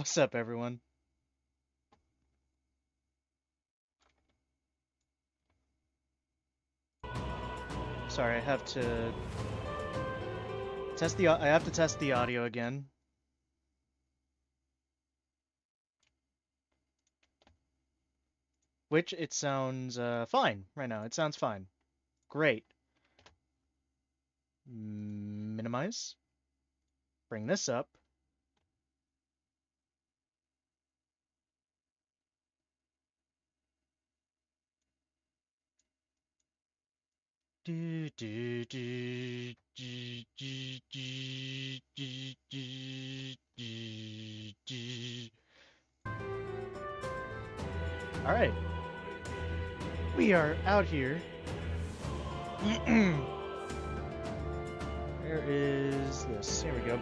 What's up, everyone? Sorry, I have to test the audio again. Which it sounds fine right now. It sounds fine. Great. Minimize. Bring this up. All right. We are out here. Where is this? Here we go.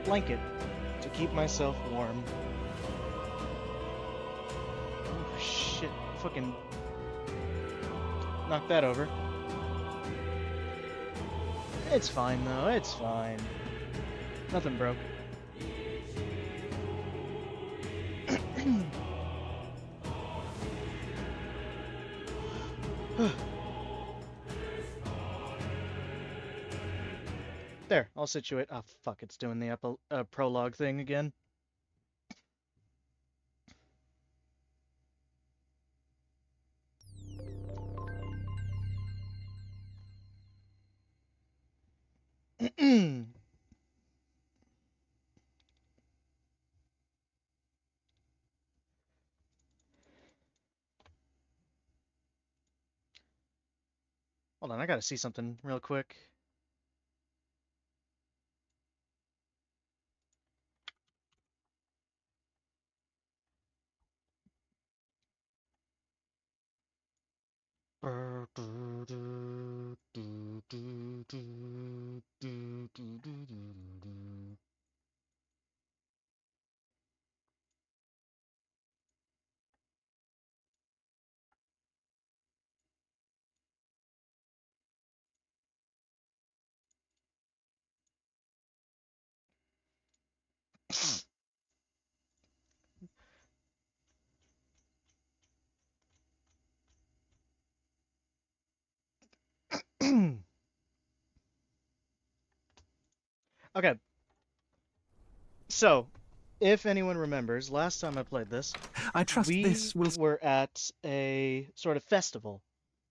Blanket to keep myself warm. Oh shit! Fucking knock that over. It's fine though. It's fine. Nothing broke. There, I'll situate. Oh, fuck, it's doing the prologue thing again. Hold on, I gotta see something real quick. Okay. So, if anyone remembers, last time I played this, I trust we this will... were at a sort of festival,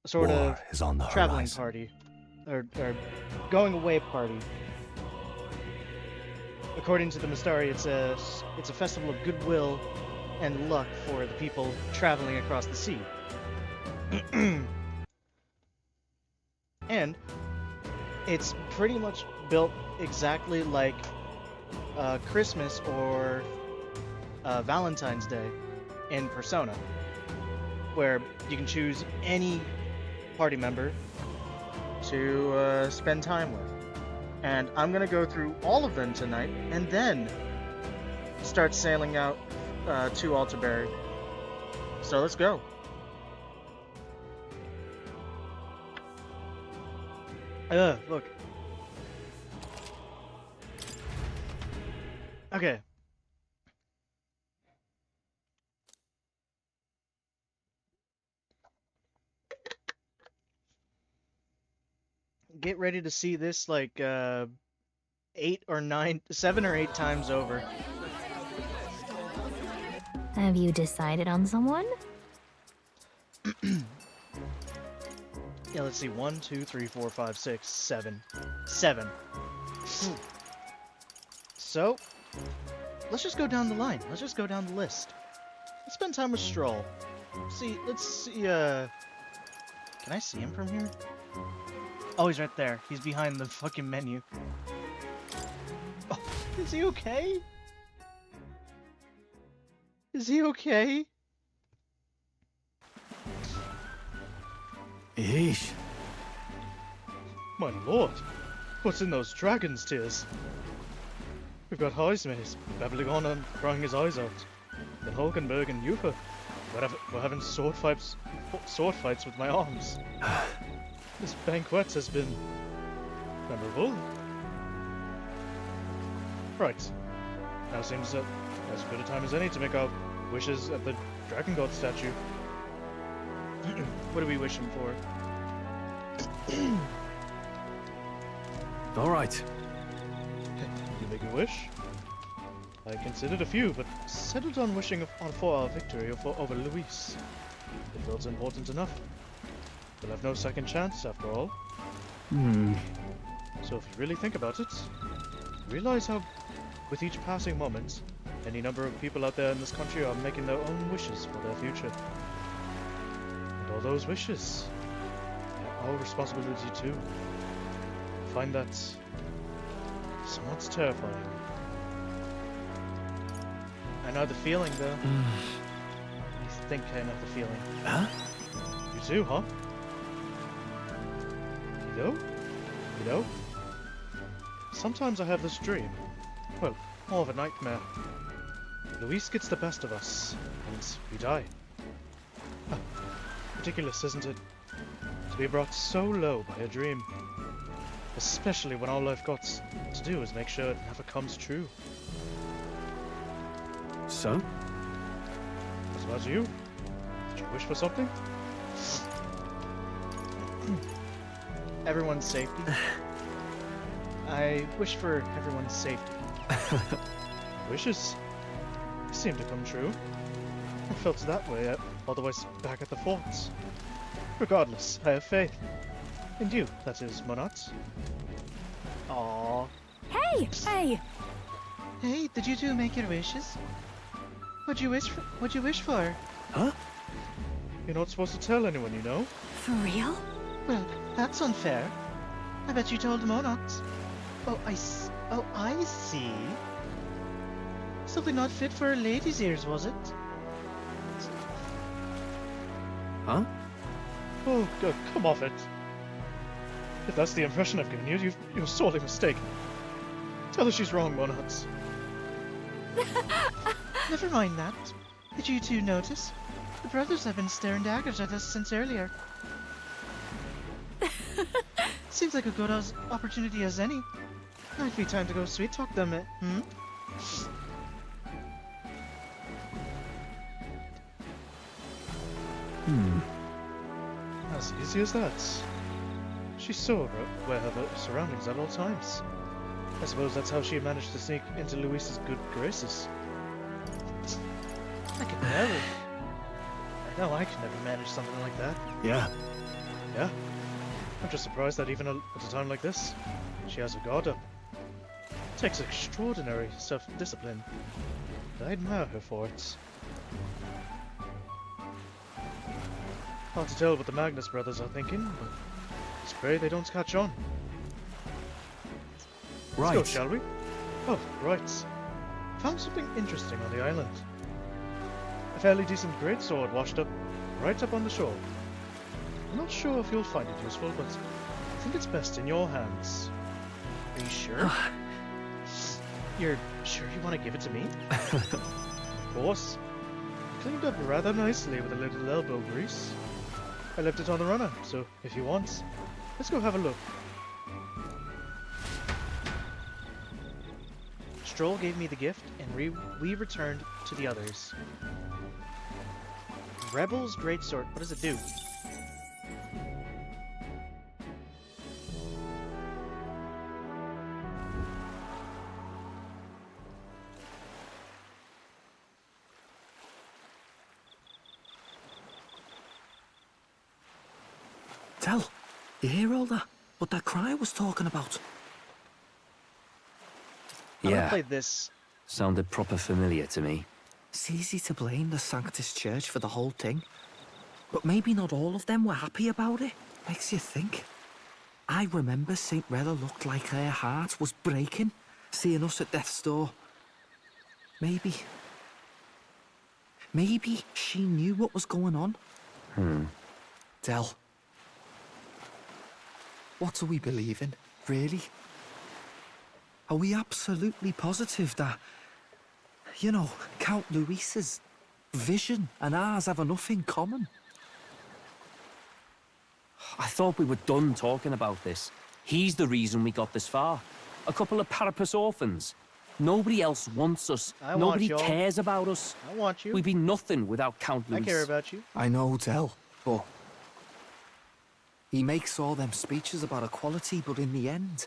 a sort War of is on the traveling horizon. party, or going away party. According to the Mistari, it's a festival of goodwill and luck for the people traveling across the sea. And it's pretty much built exactly like Christmas or Valentine's Day in Persona, where you can choose any party member to spend time with. And I'm gonna go through all of them tonight, and then start sailing out to Altabury. So let's go. Look. Okay. Get ready to see this like 7 or 8 times over. Have you decided on someone? Yeah, let's see. 1, 2, 3, 4, 5, 6, 7. 7. So, let's just go down the line. Let's just go down the list. Let's spend time with Stroll. Let's see, can I see him from here? Oh, he's right there. He's behind the fucking menu. Oh, is he okay? Is he okay? Eesh. My lord, what's in those dragon's tears? We've got Heismays babbling on and crying his eyes out. Then Hulkenberg and Yufa, we're having sword fights with my arms. This banquet has been memorable. Right. Now seems as good a time as any to make our wishes at the Dragon God statue. What are we wishing for? All right. You make a wish? I considered a few, but settled on wishing for our victory over Luis. It felt important enough. We'll have no second chance, after all. So if you really think about it, realize how, with each passing moment, any number of people out there in this country are making their own wishes for their future. And all those wishes are our responsibility too. I find that somewhat terrifying. I know the feeling, though. I think I know the feeling. Huh? You too, huh? You know? Sometimes I have this dream. Well, more of a nightmare. Luis gets the best of us, and we die. Ridiculous, isn't it? To be brought so low by a dream. Especially when all I've got to do is make sure it never comes true. So? What about you? Did you wish for something? Everyone's safety. I wish for everyone's safety. Wishes seem to come true. I felt that way all the way back at the forts. Regardless, I have faith. In you, that is, Monat. Aww. Hey! Hey! Hey, did you two make your wishes? What'd you wish for? Huh? You're not supposed to tell anyone, you know? For real? Well, that's unfair. I bet you told Monat. Oh, I see. Something not fit for a lady's ears, was it? Huh? Oh, God, come off it. If that's the impression I've given you, you're sorely mistaken. Tell her she's wrong, Monat. Never mind that. Did you two notice? The brothers have been staring daggers at us since earlier. Seems like a good opportunity as any. Might be time to go sweet talk them, hmm? As easy as that. She's so aware of her surroundings at all times. I suppose that's how she managed to sneak into Luis's good graces. I could never. I know I could never manage something like that. Yeah. Yeah. I'm just surprised that even at a time like this, she has her guard up. It takes extraordinary self-discipline. And I admire her for it. Hard to tell what the Magnus brothers are thinking, but it's pray they don't catch on. Right. Let's go, shall we? Oh, right. Found something interesting on the island. A fairly decent greatsword washed up right up on the shore. I'm not sure if you'll find it useful, but I think it's best in your hands. Are you sure? You're sure you want to give it to me? Of course. Cleaned up rather nicely with a little elbow grease. I left it on the runner, so if you want, let's go have a look. Stroll gave me the gift, and we returned to the others. Rebel's greatsword. What does it do? Tell, you hear all that? What that cry was talking about? I'm gonna Yeah. play this. Sounded proper familiar to me. It's easy to blame the Sanctus Church for the whole thing. But maybe not all of them were happy about it. Makes you think. I remember St. Rella looked like her heart was breaking, seeing us at death's door. Maybe she knew what was going on. Del, what do we believe in, really? Are we absolutely positive that, you know, Count Luis's vision and ours have enough in common? I thought we were done talking about this. He's the reason we got this far. A couple of Parapus orphans. Nobody else wants us. I want Nobody y'all. cares about us. I want you. We'd be nothing without Count I Louis. care about you. I know, Del, but he makes all them speeches about equality, but in the end,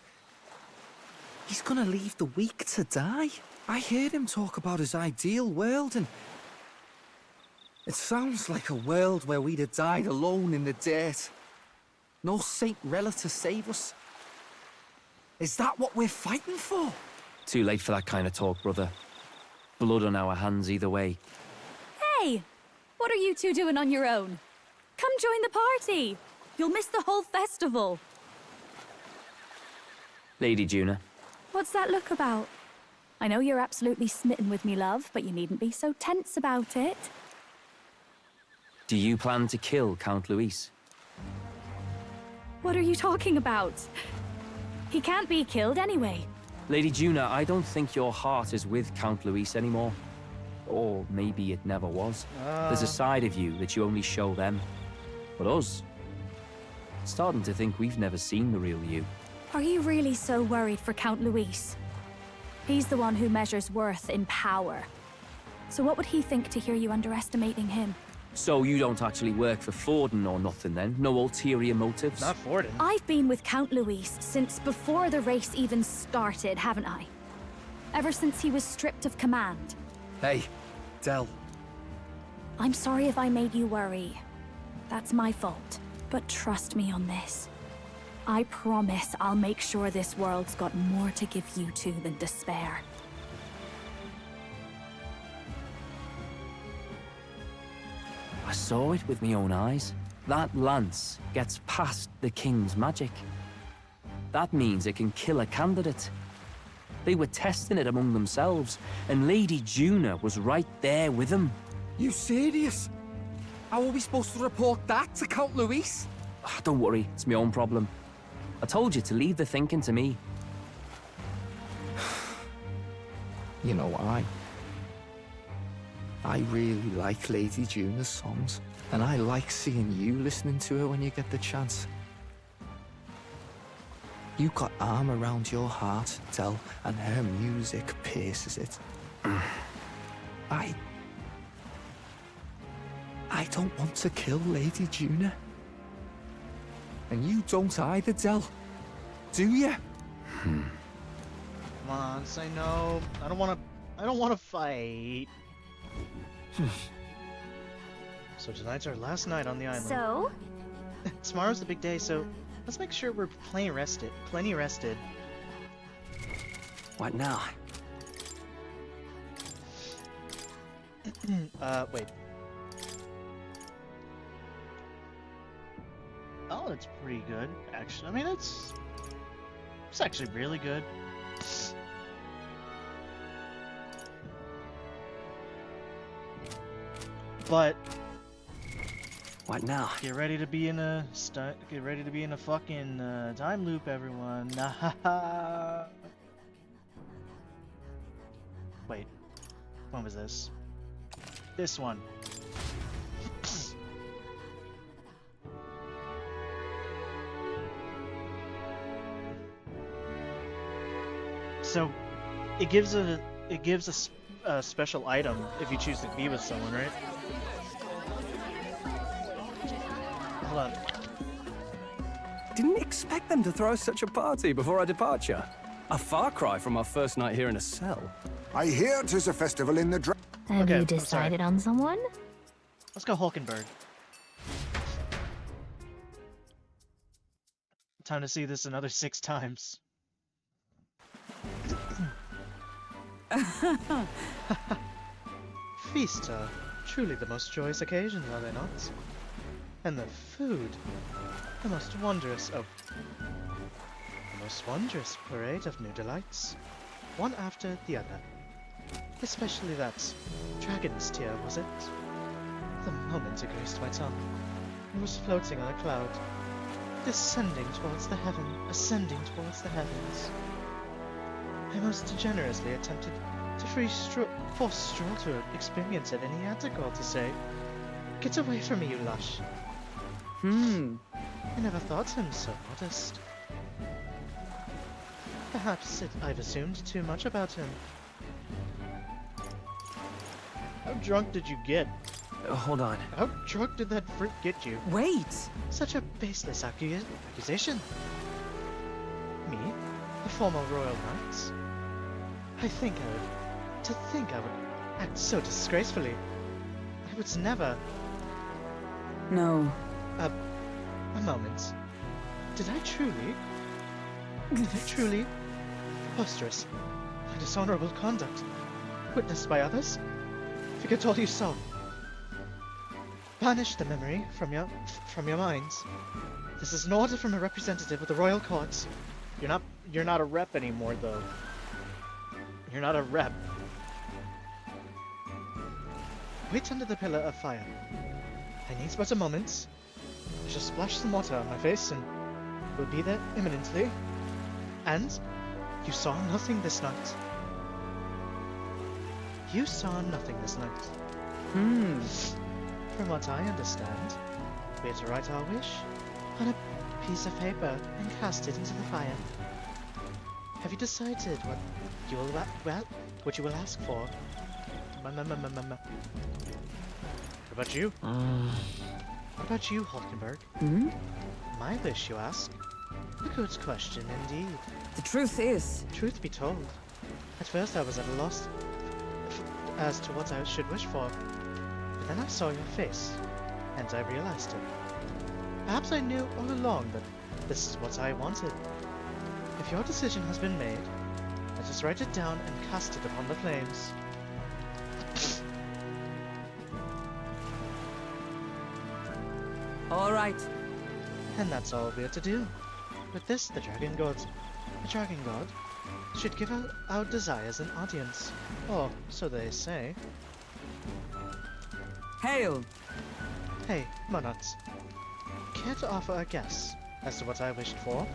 he's gonna leave the weak to die. I heard him talk about his ideal world, and it sounds like a world where we'd have died alone in the dirt. No Saint Rella to save us. Is that what we're fighting for? Too late for that kind of talk, brother. Blood on our hands either way. Hey! What are you two doing on your own? Come join the party! You'll miss the whole festival. Lady Juna, What's that look about? I know you're absolutely smitten with me, love, but you needn't be so tense about it. do you plan to kill Count Louis? What are you talking about? He can't be killed anyway. Lady Juna, I don't think your heart is with Count Louis anymore. Or maybe it never was. There's a side of you that you only show them. But us, starting to think we've never seen the real you. Are you really so worried for Count Louis? He's the one who measures worth in power. So what would he think to hear you underestimating him? So you don't actually work for Forden or nothing then? No ulterior motives? Not Forden. I've been with Count Louis since before the race even started, haven't I? Ever since he was stripped of command. Hey, Del. I'm sorry if I made you worry. That's my fault. But trust me on this. I promise I'll make sure this world's got more to give you two than despair. I saw it with my own eyes. That lance gets past the king's magic. That means it can kill a candidate. They were testing it among themselves, and Lady Juna was right there with them. You serious? How are we supposed to report that to Count Louis? Don't worry, it's my own problem. I told you to leave the thinking to me. You know, I really like Lady Juna's songs, and I like seeing you listening to her when you get the chance. You got arm around your heart, Del, and her music pierces it. I don't want to kill Lady Juna. And you don't either, Del. Do you? Come on, say no. I don't want to fight. So tonight's our last night on the island. So? Tomorrow's the big day, so let's make sure we're plenty rested. What now? Wait. Oh, it's pretty good, actually. I mean, it's actually really good. But What now? get ready to be in a fucking time loop, everyone. Wait, when was this? This one. So, it gives a special item if you choose to be with someone, right? Hold on. Didn't expect them to throw such a party before our departure. A far cry from our first night here in a cell. I hear 'tis a festival in the Have Okay, you I'm sorry. decided on someone? Let's go Hulkenberg. Time to see this another 6 times. Feasts are truly the most joyous occasions, are they not? And the food, the most wondrous parade of new delights, one after the other. Especially that dragon's tear, was it? The moment it graced my tongue, and was floating on a cloud, descending towards the heaven, ascending towards the heavens. I most generously attempted to force Stroll to experience it, and he had to call to say, "Get away from me, you lush." I never thought him so modest. Perhaps I've assumed too much about him. drunk did you get? Hold on. How drunk did that freak get you? Wait! Such a baseless accusation. Me? A former royal knight? To think I would act so disgracefully. I would never. No. A moment. Did I truly? Preposterous. My dishonorable conduct. Witnessed by others? Forget all you saw. Banish the memory from your minds. This is an order from a representative of the royal court. You're not a rep anymore, though. You're not a rep. Wait under the pillar of fire. I need but a moment. I shall splash some water on my face and will be there imminently. And you saw nothing this night. You saw nothing this night. From what I understand, we are to write our wish on a piece of paper and cast it into the fire. Have you decided what you will ask for? What about you? What about you, Hulkenberg? My wish, you ask? A good question, indeed. The truth is... Truth be told, at first I was at a loss as to what I should wish for. But then I saw your face, and I realized it. Perhaps I knew all along that this is what I wanted. If your decision has been made, let us write it down and cast it upon the flames. All right. And that's all we are to do. With this, the Dragon God should give our desires an audience. Or so they say. Hail! Hey, Monots. Care to offer a guess as to what I wished for?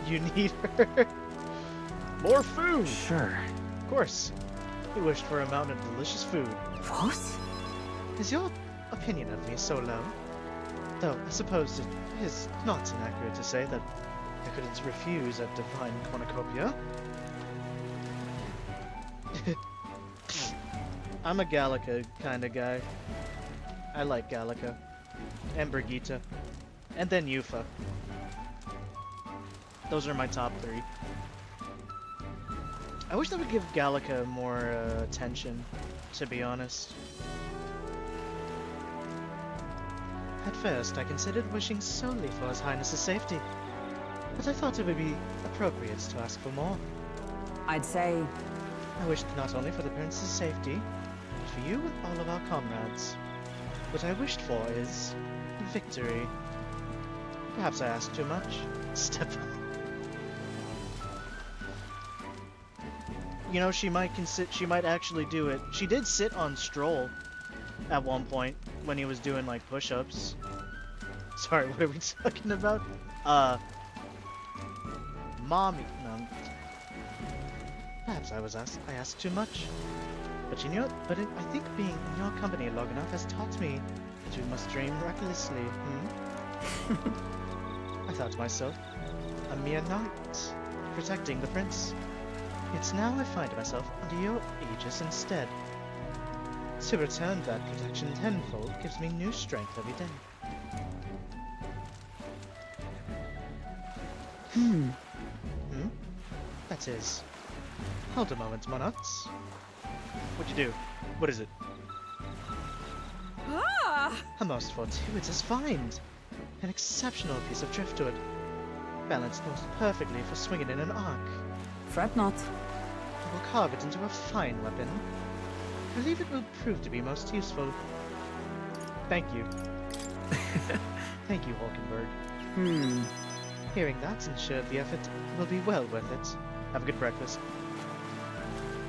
You need her. More food! Sure. Of course. You wished for a mountain of delicious food. What? Is your opinion of me so low? Though I suppose it is not inaccurate to say that I couldn't refuse a divine cornucopia. I'm a Gallica kind of guy. I like Gallica. And Brigitte. And then Yufa. Those are my top 3. I wish they would give Gallica more attention, to be honest. At first, I considered wishing solely for His Highness's safety, but I thought it would be appropriate to ask for more. I'd say... I wished not only for the Prince's safety, but for you and all of our comrades. What I wished for is... victory. Perhaps I asked too much. Step up. You know, she might actually do it. She did sit on Stroll at one point when he was doing like push-ups. Sorry, what are we talking about? Mommy. No. Perhaps I asked too much. But you know, I think being in your company long enough has taught me that you must dream recklessly. I thought to myself, a mere knight, protecting the prince. Yet now I find myself under your aegis instead. To return that protection tenfold gives me new strength every day. That is... Hold a moment, Monots. What'd you do? What is it? A most fortuitous find! An exceptional piece of driftwood. Balanced most perfectly for swinging in an arc. Fret not. I will carve it into a fine weapon. I believe it will prove to be most useful. Thank you. Thank you, Hulkenberg. Hearing that ensured the effort will be well worth it. Have a good breakfast.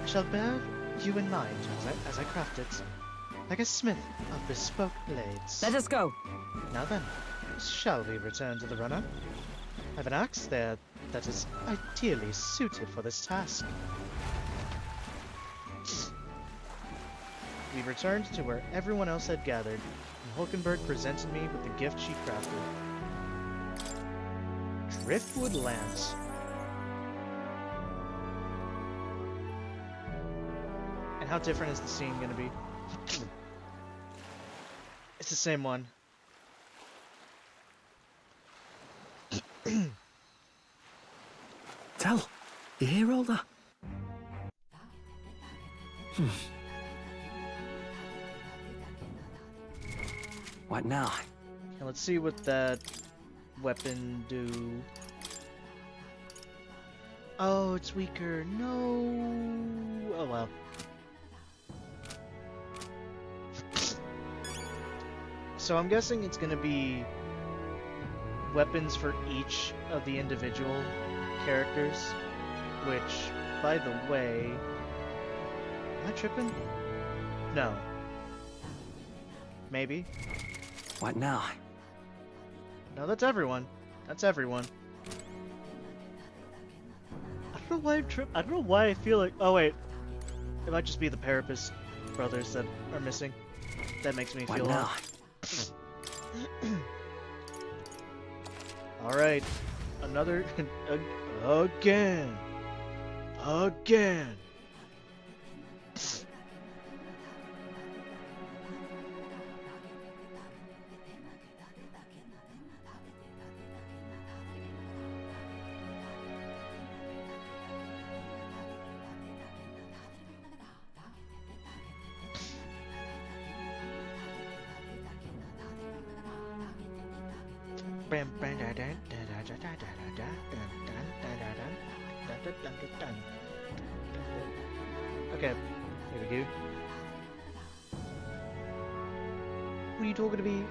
I shall bear you in mind as I craft it, like a smith of bespoke blades. Let us go. Now then, shall we return to the runner? I have an axe there that is ideally suited for this task. We returned to where everyone else had gathered, and Hulkenberg presented me with the gift she crafted. Driftwood Lance. And how different is the scene gonna be? It's the same one. Tell, you hear all that? What now? Okay, let's see what that weapon do. Oh, it's weaker. No. Oh well. So I'm guessing it's gonna be weapons for each of the individual characters, which, by the way, am I tripping? No. Maybe. What now? No, that's everyone. That's everyone. I don't know why I don't know why I feel like. Oh wait, it might just be the Parapus brothers that are missing. That makes me What feel now? All right, another again. Okay, here we go. Who are you talking to me?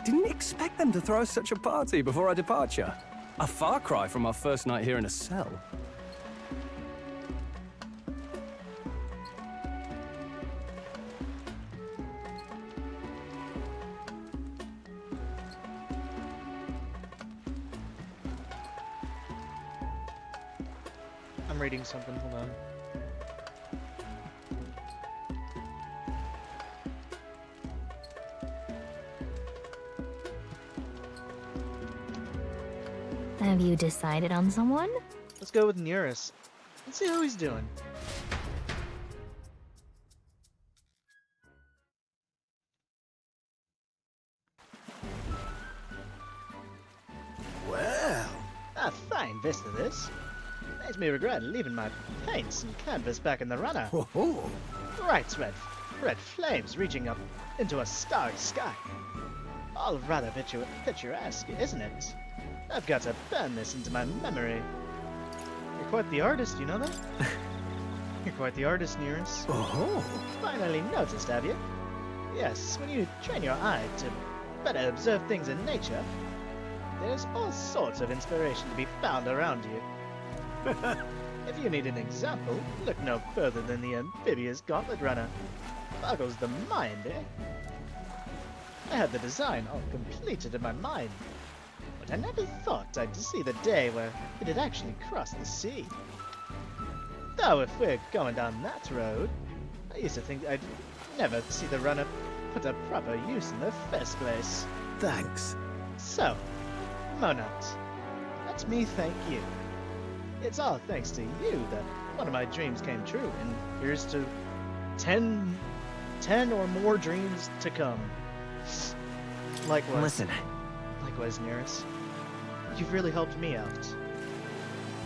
Didn't expect them to throw such a party before our departure. A far cry from our first night here in a cell. I'm reading something, hold on. Have you decided on someone? Let's go with Nearest. Let's see how he's doing. Well, A fine vista this. Makes me regret leaving my paints and canvas back in the runner. ho. Bright red flames reaching up into a starry sky. All rather picturesque, isn't it? I've got to burn this into my memory. You're quite the artist, you know that? You're quite the artist, Nearest. Oh, Finally noticed, have you? Yes, when you train your eye to better observe things in nature, there's all sorts of inspiration to be found around you. If you need an example, look no further than the amphibious gauntlet runner. Boggles the mind, eh? I had the design all completed in my mind, but I never thought I'd see the day where it had actually crossed the sea. Though if we're going down that road, I used to think I'd never see the runner put a proper use in the first place. thanks. So, Monat, let me thank you. It's all thanks to you that one of my dreams came true, and here's to 10 or more dreams to come. Likewise. Listen, Likewise, Nearest. You've really helped me out.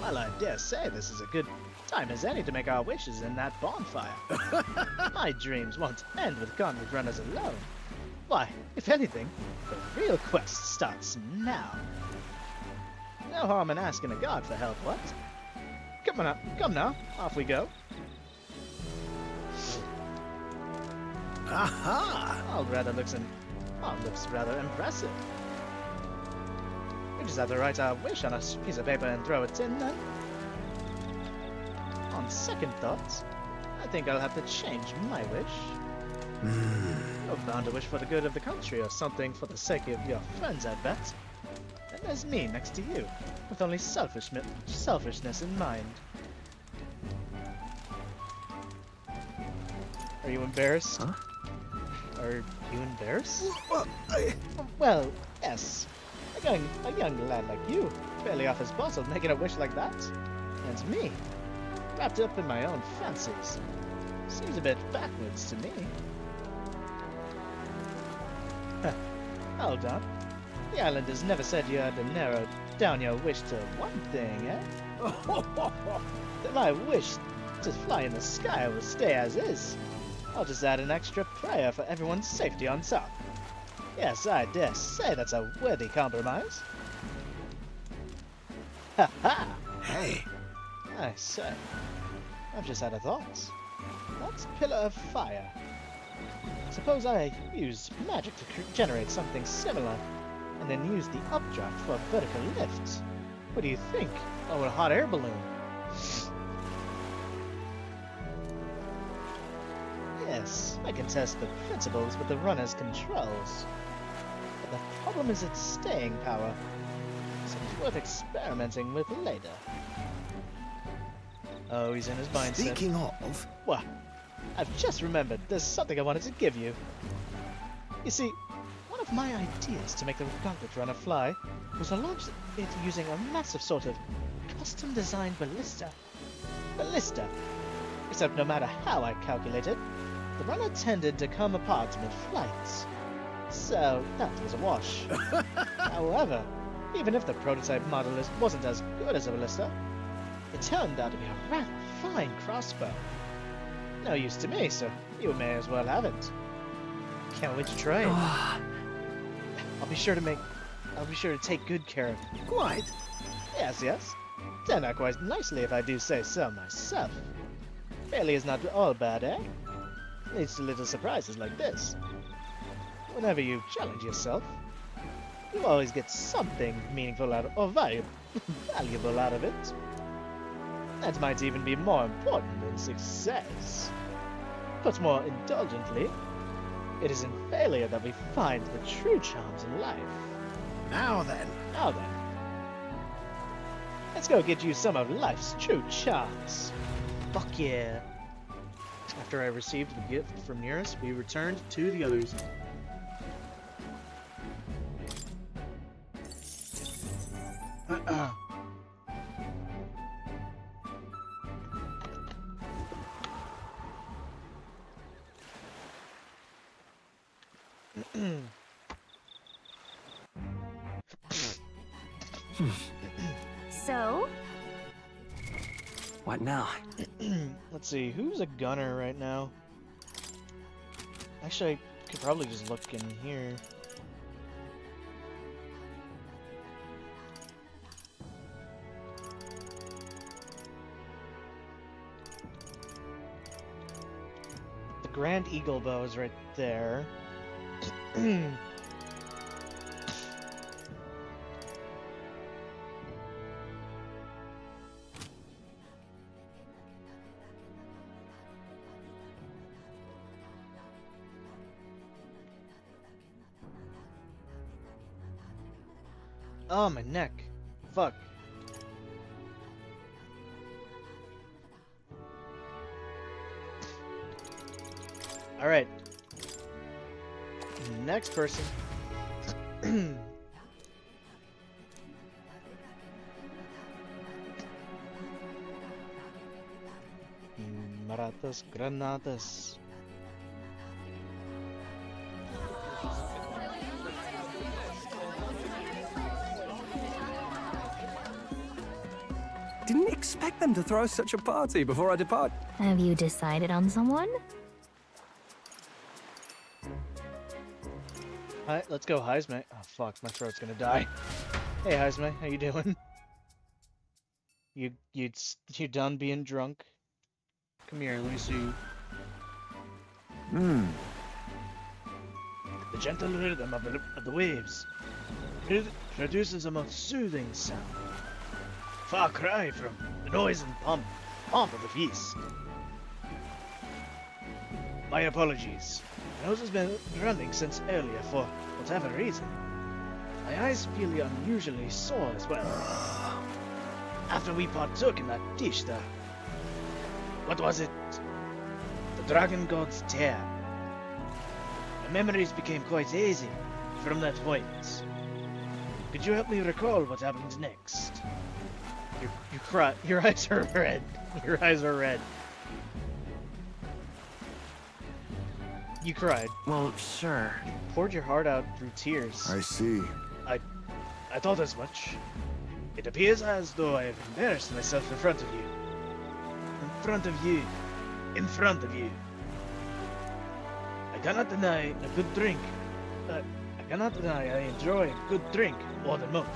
Well, I dare say this is a good time as any to make our wishes in that bonfire. My dreams won't end with gauntlet runners alone. Why, if anything, the real quest starts now. No harm in asking a god for help, what? Come now, off we go. Aha! All looks rather impressive. We just have to write our wish on a piece of paper and throw it in then. On second thoughts, I think I'll have to change my wish. You're bound to wish for the good of the country or something for the sake of your friends, I bet. And there's me next to you, with only selfishness in mind. Are you embarrassed? Huh? Are you embarrassed? Well, Well, yes. A young lad like you, barely off his bustle, making a wish like that. And me, wrapped up in my own fancies. Seems a bit backwards to me. Huh. Hold on. The islanders never said you had to narrow down your wish to one thing, eh? That my wish to fly in the sky will stay as is. I'll just add an extra prayer for everyone's safety on top. Yes, I dare say that's a worthy compromise. Ha ha! hey, I say, I've just had a thought. That's pillar of fire. Suppose I use magic to generate something similar, and then use the updraft for vertical lift. What do you think? Oh, a hot air balloon. Yes, I can test the principles with the runner's controls. But the problem is its staying power. Seems worth experimenting with later. Oh, he's in his mindset. speaking of, What? I've just remembered there's something I wanted to give you. You see, one of my ideas to make the gauntlet runner fly was to launch it using a massive sort of custom-designed ballista. Except no matter how I calculated, the runner tended to come apart mid-flight. So that was a wash. However, even if the prototype model wasn't as good as a ballista, it turned out to be a rather fine crossbow. No use to me, so you may as well have it. Can't wait to try it. I'll be sure to take good care of it. quite. Yes. Turned out quite nicely if I do say so myself. Failure is not all bad, eh? Leads to little surprises like this. Whenever you challenge yourself, you always get something meaningful or valuable out of it. That might even be more important than success. But more indulgently, it is in failure that we find the true charms in life. Now then, Let's go get you some of life's true charms. Fuck yeah. After I received the gift from Nearest, we returned to the others. So, What now? Let's see, who's a gunner right now? Actually, I could probably just look in here. The Grand Eagle bow is right there. Oh, my neck. Fuck. Alright. Next person. Maratas granadas. Didn't expect them to throw such a party before I depart. Have you decided on someone? Hi, let's go, Heisman. Oh fuck, my throat's gonna die. Hey, Heisman, how you doing? You done being drunk? Come here, let me see you. The gentle rhythm of the waves produces a most soothing sound. Far cry from the noise and pomp of the feast. My apologies. My nose has been running since earlier for whatever reason. My eyes feel unusually sore as well. After we partook in that dish, what was it? The Dragon God's Tear. the memories became quite hazy from that point. Could you help me recall what happened next? You cry. Your eyes are red. Your eyes are red. You cried. Well, sure. You poured your heart out through tears. I see. I thought as much. It appears as though I have embarrassed myself in front of you. In front of you. In front of you. I cannot deny a good drink. I cannot deny I enjoy a good drink more than most.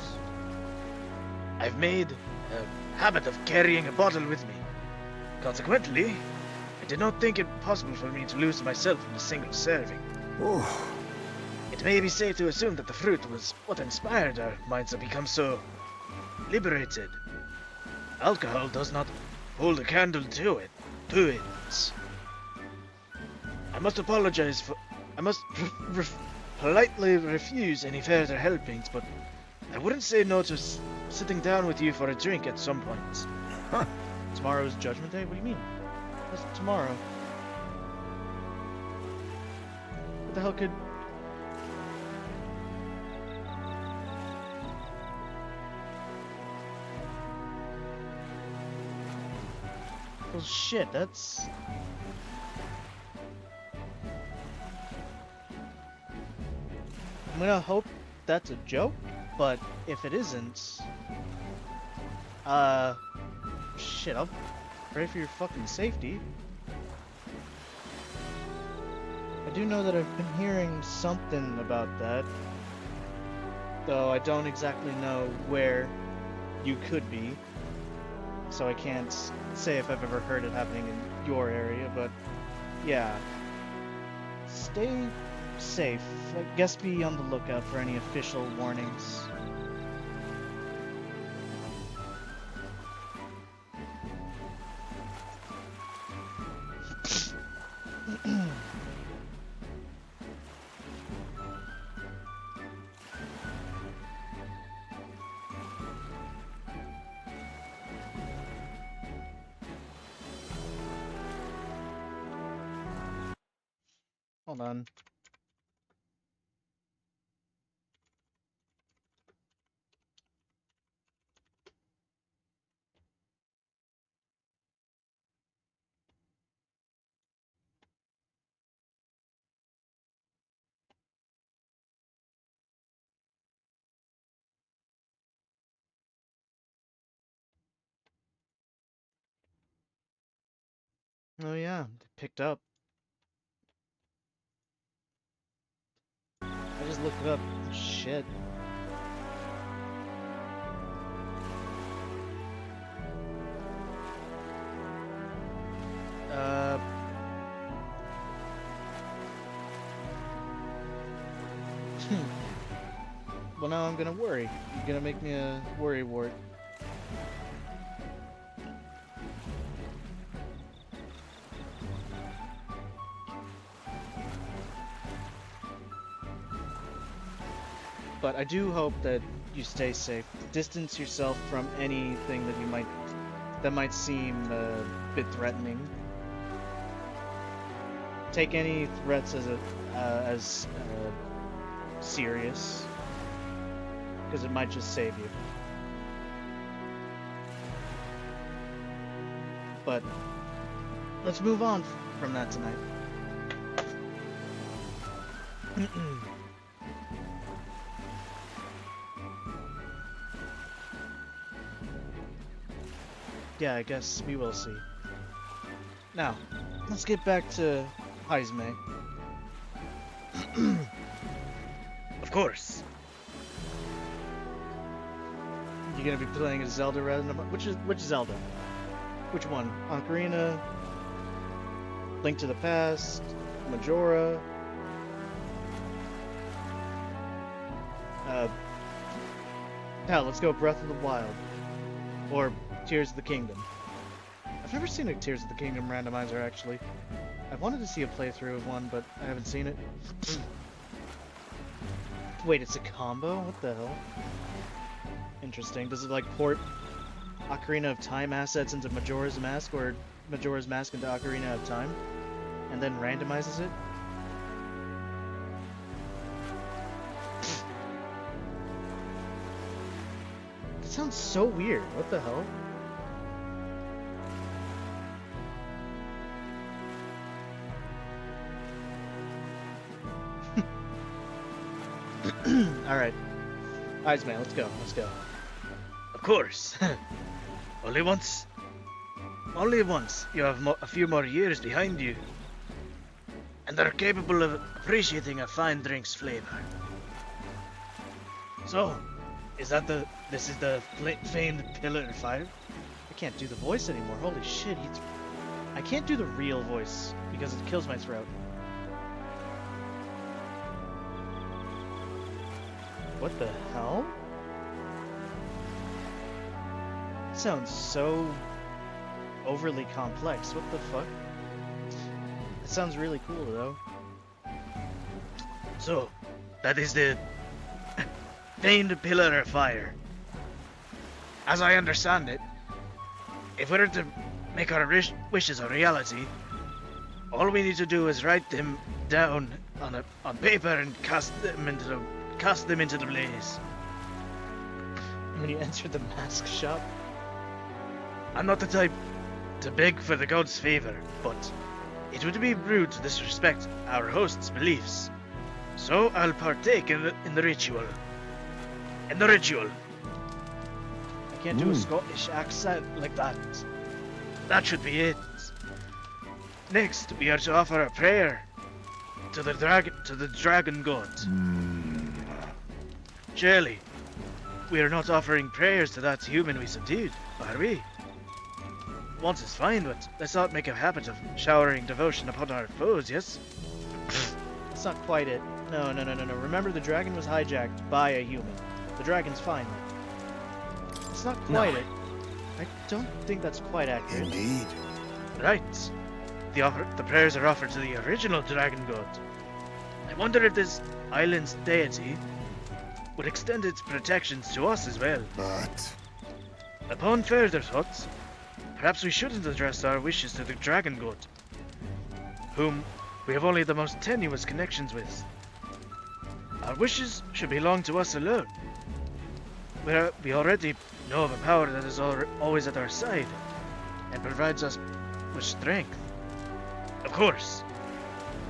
I've made a habit of carrying a bottle with me. Consequently, I did not think it possible for me to lose myself in a single serving. Oh, It may be safe to assume that the fruit was what inspired our minds to become so liberated. Alcohol does not hold a candle to it. I must apologize for... I must politely refuse any further helpings, but I wouldn't say no to sitting down with you for a drink at some point. Huh. Tomorrow's Judgment Day? What do you mean? What's tomorrow? What the hell could... Well, shit, that's... I'm gonna hope that's a joke, but if it isn't... Shit, I'll pray for your fucking safety. I do know that I've been hearing something about that. Though I don't exactly know where you could be. So I can't say if I've ever heard it happening in your area, but yeah. Stay safe. I guess be on the lookout for any official warnings. Hold on. Oh yeah, they picked up. I just looked it up. Shit. Well, now I'm gonna worry. You're gonna make me a worry wart. But I do hope that you stay safe. Distance yourself from anything that might seem a bit threatening. Take any threats as serious, because it might just save you. But let's move on from that tonight. Yeah, I guess we will see. Now, let's get back to Heisme. Of course. You're gonna be playing as Zelda rather than which Zelda? Which one? Ocarina, Link to the Past, Majora. Hell, let's go Breath of the Wild, or Tears of the Kingdom. I've never seen a Tears of the Kingdom randomizer actually. I wanted to see a playthrough of one, but I haven't seen it. Wait, it's a combo? What the hell? Interesting. Does it like port Ocarina of Time assets into Majora's Mask, or Majora's Mask into Ocarina of Time, and then randomizes it? sounds so weird. What the hell? Alright. Eyes, man, let's go. Let's go. Of course. Only once. Only once. You have a few more years behind you. And are capable of appreciating a fine drink's flavor. So, this is the famed Pillar of Fire? I can't do the voice anymore. Holy shit, I can't do the real voice because it kills my throat. What the hell? It sounds so overly complex. What the fuck? It sounds really cool though. So, that is the famed Pillar of Fire. As I understand it, if we were to make our wishes a reality, all we need to do is write them down on paper and cast them into the blaze. When you enter the mask shop. I'm not the type to beg for the gods' favor, but it would be rude to disrespect our host's beliefs. So I'll partake in the ritual. In the ritual. I can't do a Scottish accent like that. That should be it. Next, we are to offer a prayer to the dragon god. Surely, we are not offering prayers to that human we subdued, are we? Once is fine, but let's not make a habit of showering devotion upon our foes, yes? That's not quite it. No. Remember, the dragon was hijacked by a human. The dragon's fine. It's not quite it. I don't think that's quite accurate. Indeed. Right. The prayers are offered to the original dragon god. I wonder if this island's deity would extend its protections to us as well. But Upon further thought, perhaps we shouldn't address our wishes to the dragon god, whom we have only the most tenuous connections with. Our wishes should belong to us alone. We already know of a power that is always at our side and provides us with strength. Of course,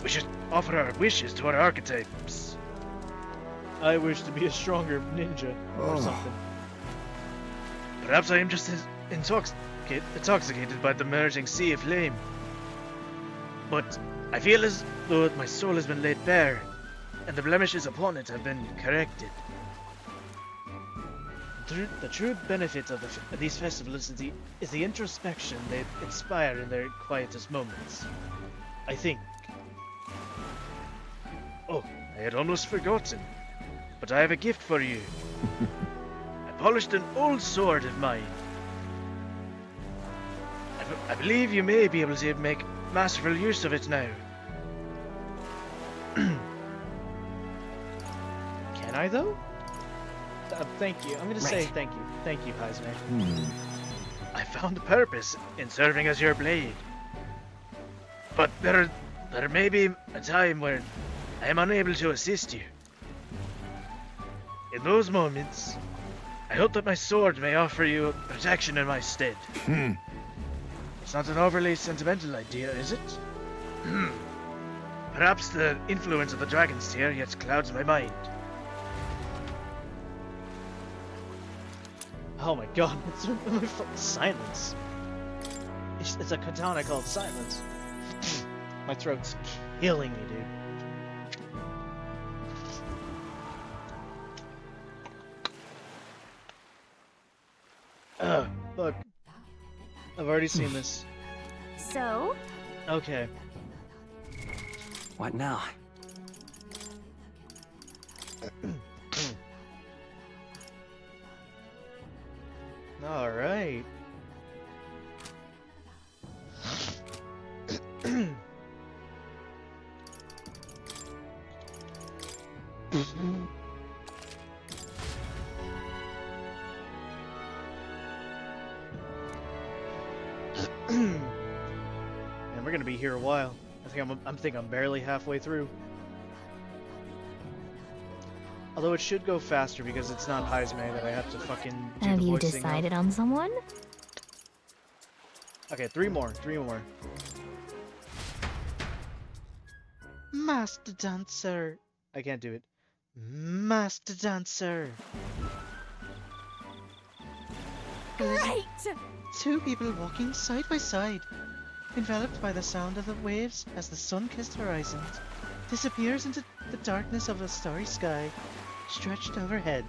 we should offer our wishes to our archetypes. I wish to be a stronger ninja or Oh. something. Perhaps I am just intoxicated by the merging sea of flame. But I feel as though my soul has been laid bare, and the blemishes upon it have been corrected. The true benefit of these festivals is the introspection they inspire in their quietest moments. I think. Oh, I had almost forgotten. But I have a gift for you. I polished an old sword of mine. I believe you may be able to make masterful use of it now. Can I though? Thank you. I'm gonna say thank you. Thank you, Paisme. I found purpose in serving as your blade. But there may be a time when I am unable to assist you. In those moments, I hope that my sword may offer you protection in my stead. It's not an overly sentimental idea, is it? Perhaps the influence of the dragon's tear yet clouds my mind. Oh my god, it's silence. It's a katana called silence. My throat's killing me, dude. Look. I've already seen this. So? Okay. What now? Alright. And we're gonna be here a while. I think I'm barely halfway through. Although it should go faster because it's not Heisme that I have to fucking do Have the you voicing decided of. on someone? Okay, three more. Master Dancer. I can't do it. Master Dancer. Great! Two people walking side by side, enveloped by the sound of the waves as the sun-kissed horizon disappears into the darkness of a starry sky stretched overhead.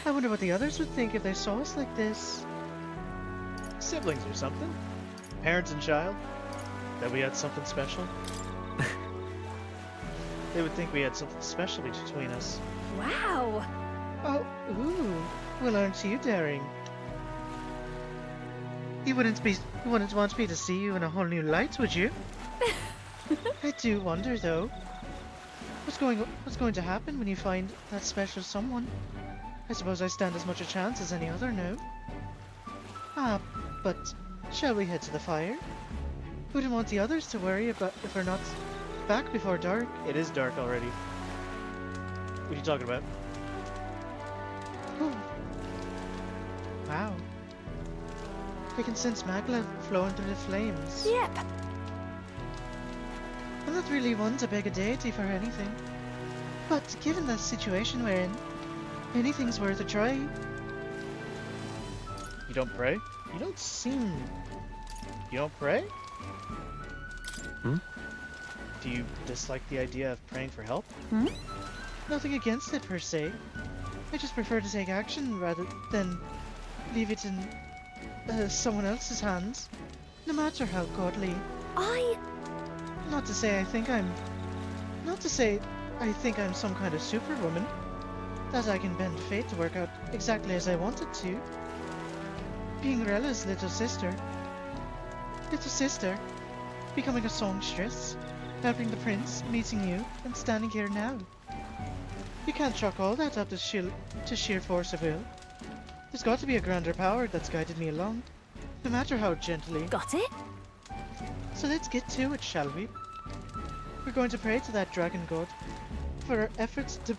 I wonder what the others would think if they saw us like this. Siblings or something? Parents and child? That we had something special? They would think we had something special between us. Wow! Oh, ooh. Well, aren't you daring? You wouldn't want me to see you in a whole new light, would you? I do wonder, though. What's going to happen when you find that special someone? I suppose I stand as much a chance as any other, no? Ah, but shall we head to the fire? Wouldn't want the others to worry about if we're not back before dark. It is dark already. What are you talking about? Oh. Wow. I can sense magma flowing through the flames. Yep. I'm not really one to beg a deity for anything. But given the situation we're in, anything's worth a try. You don't pray? You don't seem... You don't pray? Hmm? Do you dislike the idea of praying for help? Hmm? Nothing against it per se. I just prefer to take action rather than leave it in someone else's hands, no matter how godly. Not to say I think I'm some kind of superwoman, that I can bend fate to work out exactly as I want it to. Being Rella's little sister, becoming a songstress, helping the prince, meeting you, and standing here now. You can't chalk all that up to sheer force of will. There's got to be a grander power that's guided me along, no matter how gently. Got it? So let's get to it, shall we? We're going to pray to that dragon god for our efforts to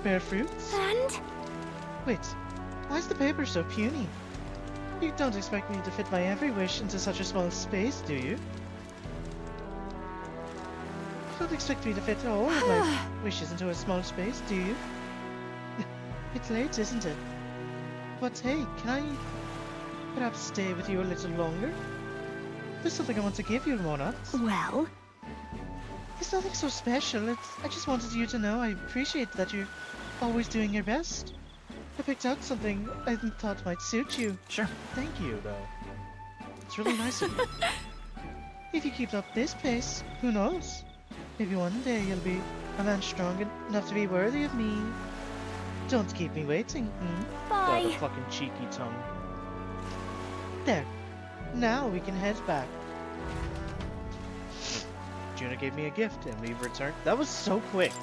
bear fruits. And? Wait, why is the paper so puny? You don't expect me to fit my every wish into such a small space, do you? You don't expect me to fit all of my wishes into a small space, do you? It's late, isn't it? But hey, can I perhaps stay with you a little longer? There's something I want to give you, Mona. Well, It's nothing so special. I just wanted you to know I appreciate that you're always doing your best. I picked out something I thought might suit you. Sure. Thank you, though. It's really nice of you. If you keep up this pace, who knows? Maybe one day you'll be a man strong enough to be worthy of me. Don't keep me waiting, hmm? bye. Oh, the fucking cheeky tongue. There. Now we can head back. Juna gave me a gift, and we've returned. That was so quick.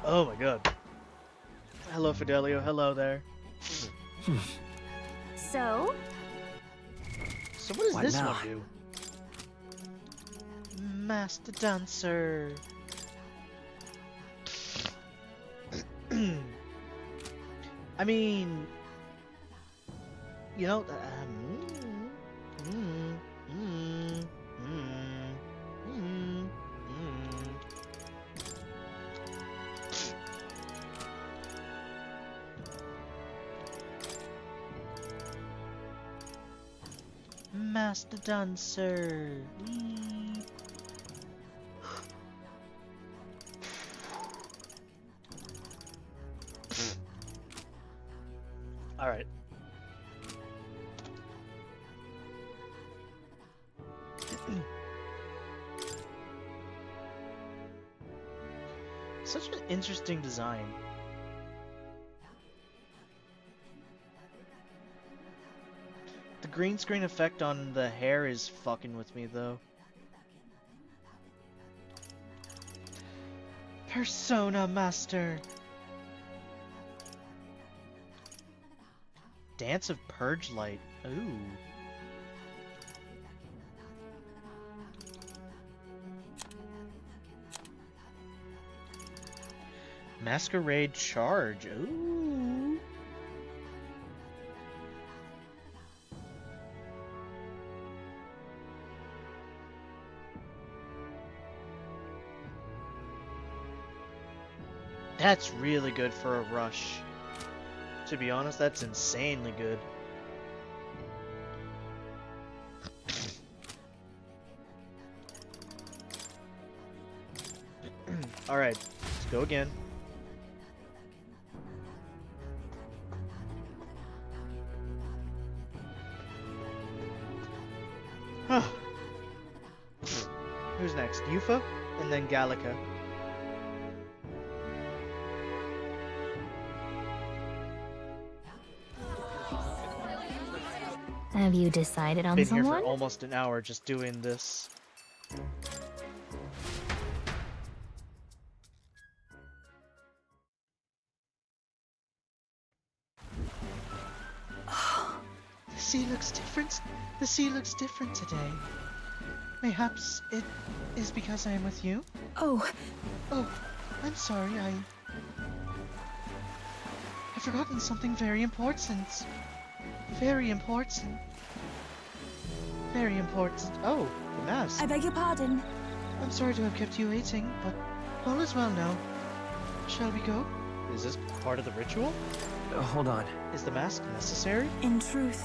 Oh my god. Hello, Fidelio. Hello there. So, So what does What this now? one do? Master Dancer. I mean, you know, Master Dancer. All right. Such an interesting design. The green screen effect on the hair is fucking with me, though. Persona Master. Dance of Purge Light. Ooh. Masquerade Charge. Ooh. That's really good for a rush. To be honest, that's insanely good. Alright, let's go again. Who's next? Yufa? And then Gallica. Have you decided on Been someone? here for almost an hour just doing this. The sea looks different. The sea looks different today. Mayhaps it is because I am with you? Oh, Oh, I'm sorry, I've forgotten something very important. Very important. Very important. Oh, the mask. I beg your pardon. I'm sorry to have kept you waiting, but all is well now. Shall we go? Is this part of the ritual? Hold on. Is the mask necessary? In truth,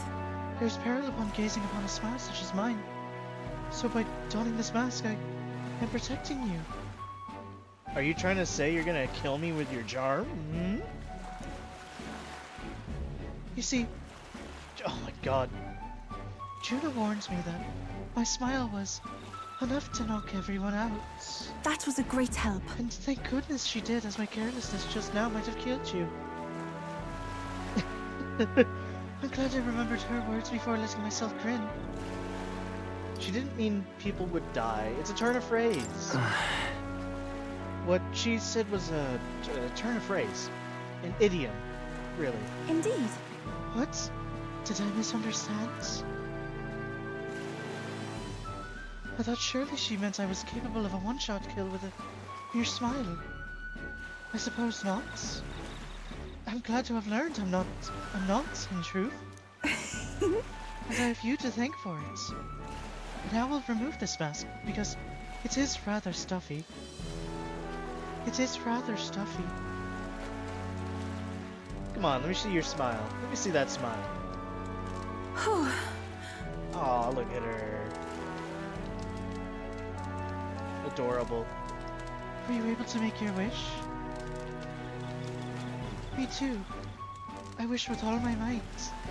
There's peril upon gazing upon a smile such as mine. So by donning this mask, I am protecting you. Are you trying to say you're gonna kill me with your charm? Hmm? You see, oh my god. Juno warns me that my smile was enough to knock everyone out. that was a great help. And thank goodness she did, as my carelessness just now might have killed you. I'm glad I remembered her words before letting myself grin. She didn't mean people would die. It's a turn of phrase. What she said was a turn of phrase. An idiom, really. Indeed. What? Did I misunderstand? I thought surely she meant I was capable of a one-shot kill with a mere smile. I suppose not. I'm glad to have learned I'm not, in truth. And I have you to thank for it. Now I'll remove this mask, because it is rather stuffy. It is rather stuffy. Come on, let me see your smile. Let me see that smile. Whew. Aw, look at her. Adorable. Were you able to make your wish? Me too. I wish with all my might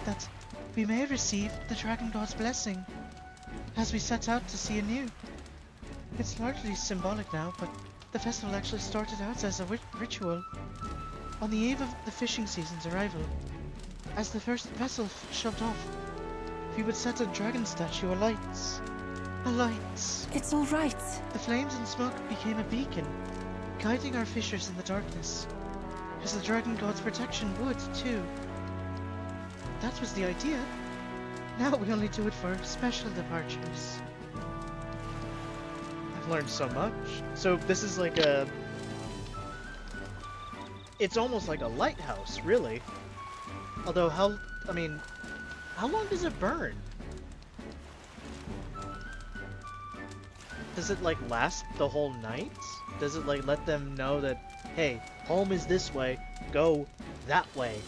that we may receive the Dragon God's blessing as we set out to see anew. It's largely symbolic now, but the festival actually started out as a ritual. On the eve of the fishing season's arrival, as the first vessel shoved off, we would set a dragon statue alight. Alight. It's all right. The flames and smoke became a beacon, guiding our fishers in the darkness, as the Dragon God's protection would, too. That was the idea. Now we only do it for special departures. I've learned so much. So this is like a... It's almost like a lighthouse, really. Although how long does it burn? Does it like last the whole night? Does it like let them know that, hey, home is this way, go that way.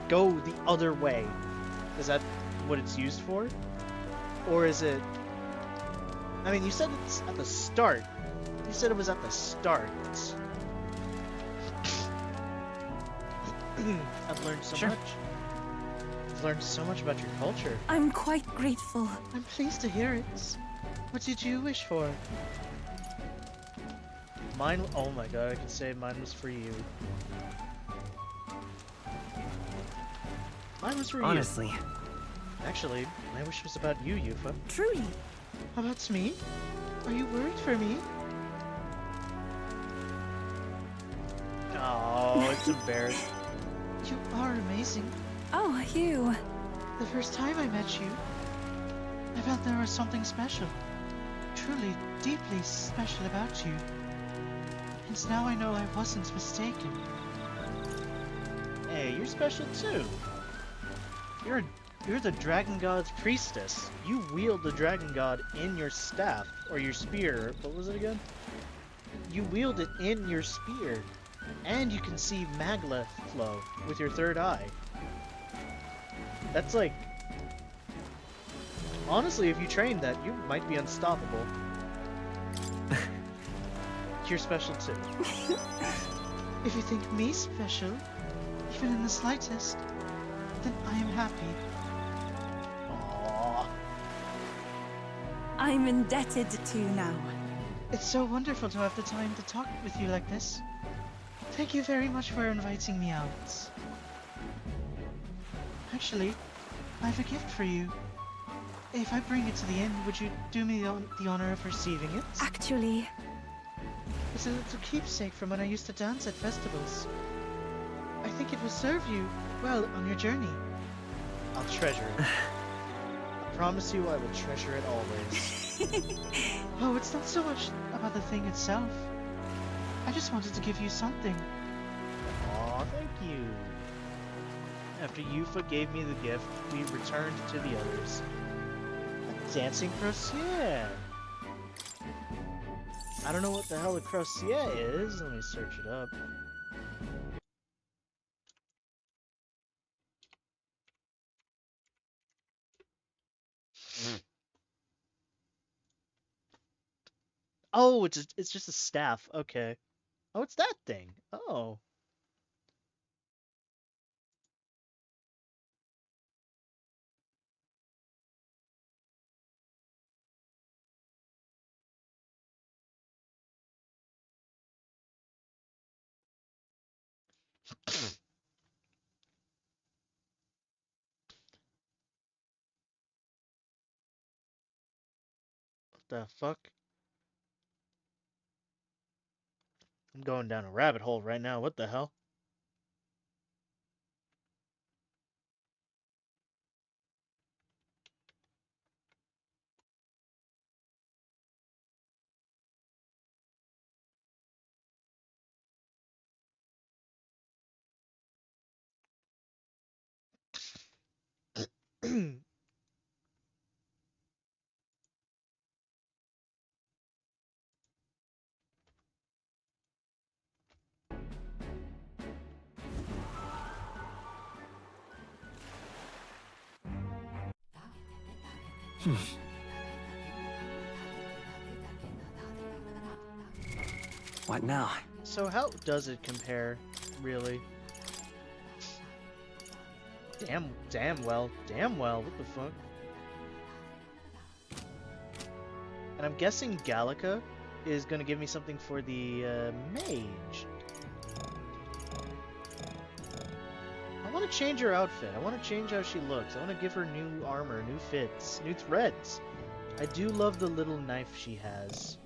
Go the other way. Is that what it's used for? Or is it... I mean, you said it's at the start. You said it was at the start. I've learned so much. I've learned so much about your culture. I'm quite grateful. I'm pleased to hear it. What did you wish for? Mine... Oh my god, I could say mine was for you. Mine was for Honestly. you. Actually, my wish was about you, Yufa. Truly. How about me? Are you worried for me? Oh, it's embarrassing. You are amazing. Oh, you. The first time I met you, I felt there was something special. Truly, deeply special about you. And now I know I wasn't mistaken. Hey, you're special too. You're the dragon god's priestess. You wield the dragon god in your staff, or your spear. What was it again? You wield it in your spear. And you can see magma flow with your third eye. That's like... Honestly, if you trained that, you might be unstoppable. You're special too. If you think me special, even in the slightest, then I am happy. Aww. I'm indebted to you now. It's so wonderful to have the time to talk with you like this. Thank you very much for inviting me out. Actually, I have a gift for you. If I bring it to the inn, would you do me the honor of receiving it? Actually, It's a little keepsake from when I used to dance at festivals. I think it will serve you well on your journey. I'll treasure it. I promise you I will treasure it always. Oh, it's not so much about the thing itself. I just wanted to give you something. Aw, thank you. After Yufa gave me the gift, we returned to the others. A dancing crociere. I don't know what the hell a crociere is. Let me search it up. Oh, it's just a staff. Okay. Oh, it's that thing. Oh. What the fuck? I'm going down a rabbit hole right now. What the hell? What now? So how does it compare, really? Damn well. What the fuck? And I'm guessing Gallica is gonna give me something for the mage. I want to change her outfit. I want to change how she looks. I want to give her new armor, new fits, new threads. I do love the little knife she has.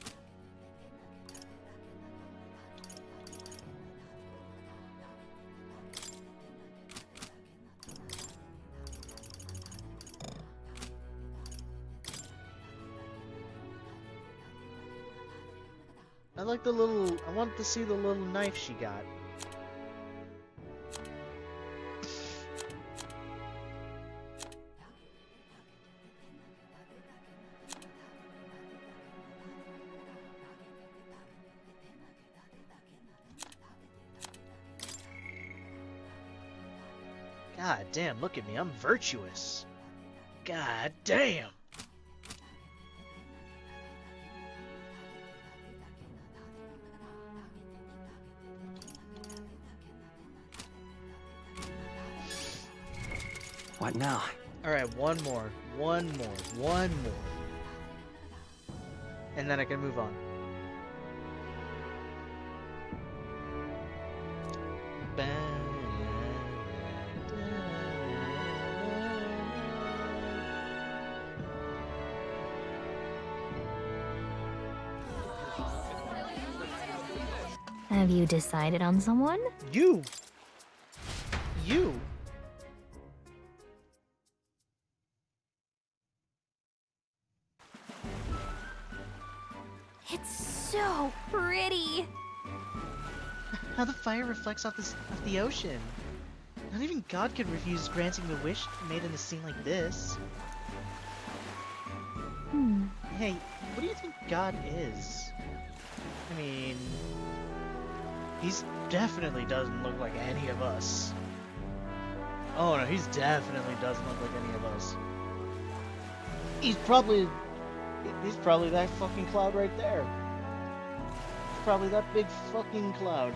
I like the little... I want to see the little knife she got. God damn, look at me. I'm virtuous. God damn. What now? Alright, one more. And then I can move on. Have you decided on someone? You! It's so pretty. How the fire reflects off the ocean. Not even God could refuse granting the wish made in a scene like this. Hey, what do you think God is? I mean, he's definitely doesn't look like any of us. Oh no, he's definitely doesn't look like any of us. He's probably that fucking cloud right there. He's probably that big fucking cloud.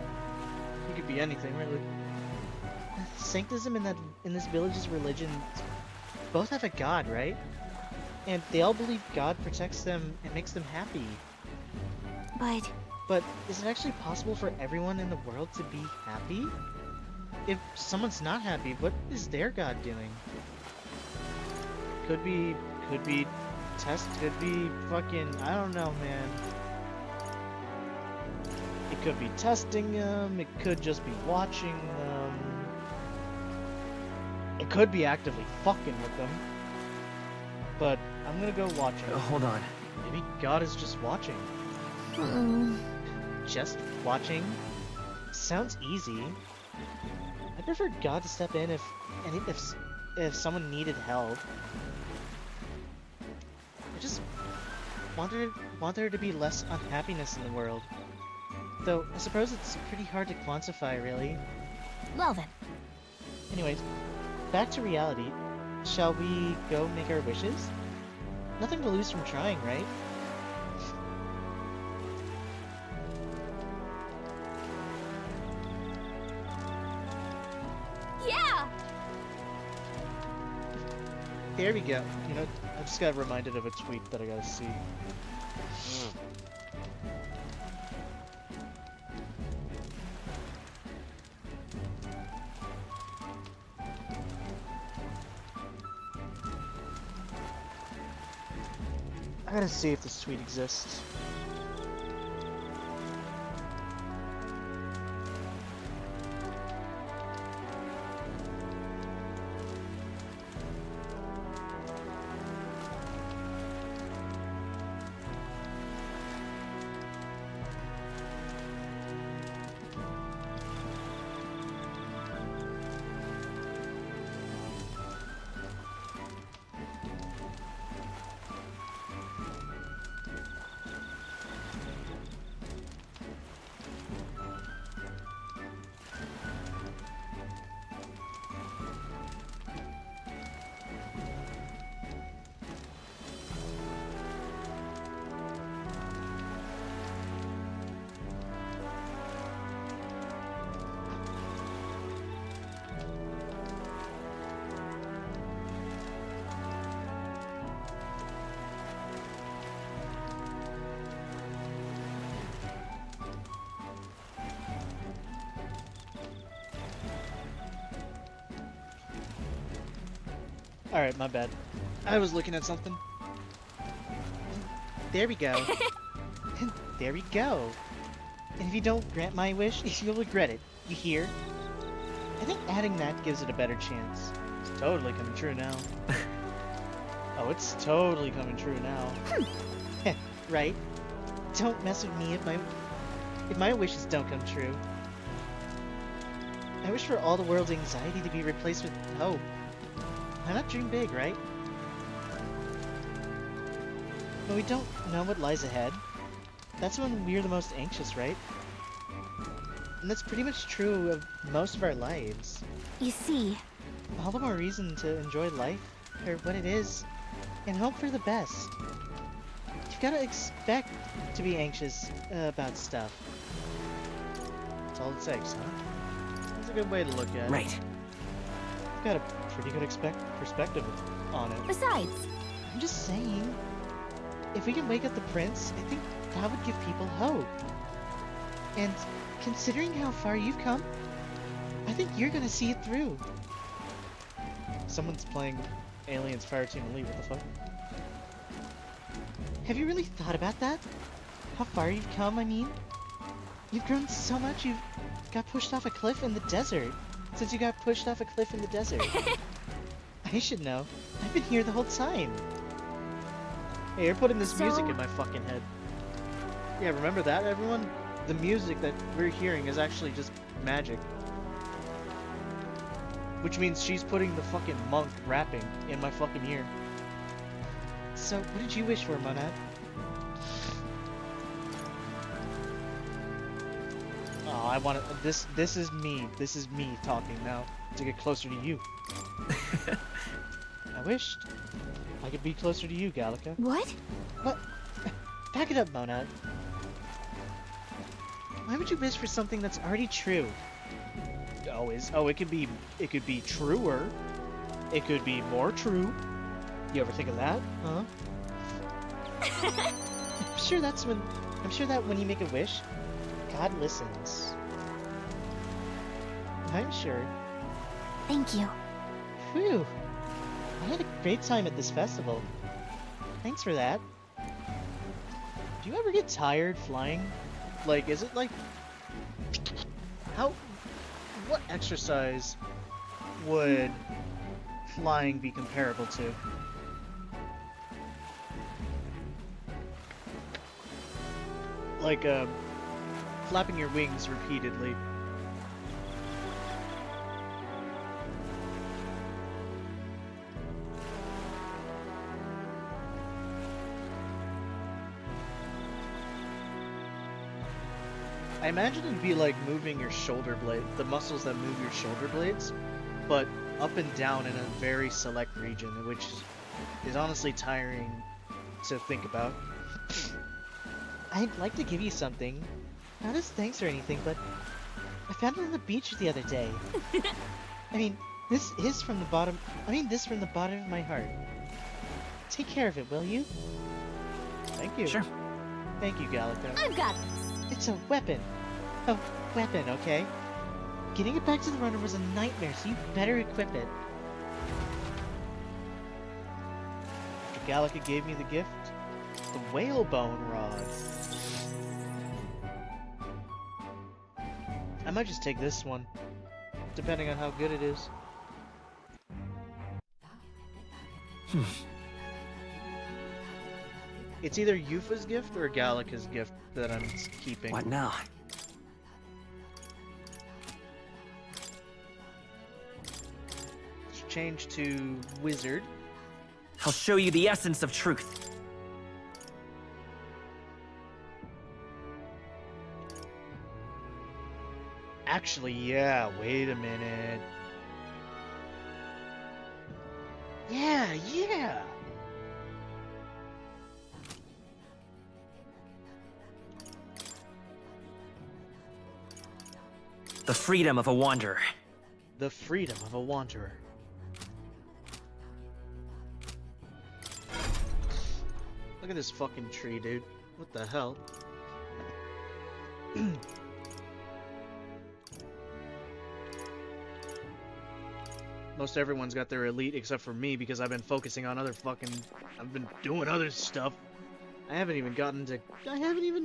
He could be anything, really. Sanctism in this village's religion both have a god, right? And they all believe God protects them and makes them happy. But is it actually possible for everyone in the world to be happy? If someone's not happy, what is their God doing? Could be test, could be fucking, I don't know, man. It could be testing them, it could just be watching them. It could be actively fucking with them. But I'm gonna go watching. Hold on. Maybe God is just watching. Just watching? Sounds easy. I prefer God to step in if someone needed help. I just want there to be less unhappiness in the world. Though I suppose it's pretty hard to quantify, really. Well then. Anyways, back to reality. Shall we go make our wishes? Nothing to lose from trying, right? Yeah! There we go. You know, I just got reminded of a tweet that I gotta see. I gotta see if this tweet exists. Alright, my bad. I was looking at something. There we go. There we go. And if you don't grant my wish, you'll regret it. You hear? I think adding that gives it a better chance. It's totally coming true now. Oh, it's totally coming true now. Right? Don't mess with me if my wishes don't come true. I wish for all the world's anxiety to be replaced with hope. Why not dream big, right? But we don't know what lies ahead. That's when we're the most anxious, right? And that's pretty much true of most of our lives. You see, All the more reason to enjoy life for what it is and hope for the best. You've gotta expect to be anxious about stuff. That's all it takes, huh? That's a good way to look at it. Right. You've got a pretty good perspective on it. besides, I'm just saying, if we can wake up the prince, I think that would give people hope. And considering how far you've come, I think you're gonna see it through. Someone's playing Aliens Fireteam Elite, what the fuck? Have you really thought about that? How far you've come, I mean? You've grown so much, you've got pushed off a cliff in the desert. Since you got pushed off a cliff in the desert. I should know. I've been here the whole time. Hey, you're putting this music in my fucking head. Yeah, remember that, everyone? The music that we're hearing is actually just magic. Which means she's putting the fucking monk rapping in my fucking ear. So, what did you wish for, Monad? Oh, I want to. This is me. This is me talking now to get closer to you. I wished I could be closer to you, Gallica. What? What? Back it up, Monad. Why would you wish for something that's already true? It could be truer. It could be more true. You ever think of that? Huh? I'm sure that when you make a wish, God listens. I'm sure. Thank you. Phew. I had a great time at this festival. Thanks for that. Do you ever get tired flying? Like, is it like... What exercise would flying be comparable to? Like, flapping your wings repeatedly. I imagine it'd be like moving your shoulder blade, the muscles that move your shoulder blades, but up and down in a very select region, which is honestly tiring to think about. I'd like to give you something. Not as thanks or anything, but I found it on the beach the other day. This from the bottom of my heart. Take care of it, will you? Thank you. Sure. Thank you, Gallica. I've got this. It's a weapon. A weapon, okay? Getting it back to the runner was a nightmare, so you better equip it. After Gallica gave me the gift, the whalebone rod. I might just take this one, depending on how good it is. It's either Yufa's gift or Gallica's gift that I'm keeping. What now? Let's change to wizard. I'll show you the essence of truth. Actually, yeah, wait a minute. Yeah. The freedom of a wanderer. The freedom of a wanderer. Look at this fucking tree, dude. What the hell? Most everyone's got their elite except for me because I've been focusing on I've been doing other stuff. I haven't even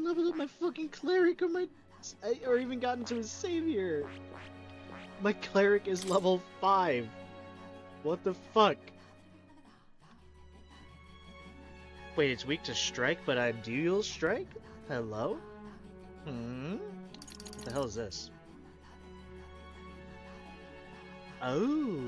leveled up my fucking cleric or even gotten to his savior. My cleric is level 5. What the fuck? Wait, it's weak to strike, but I dual strike? Hello? What the hell is this? Oh.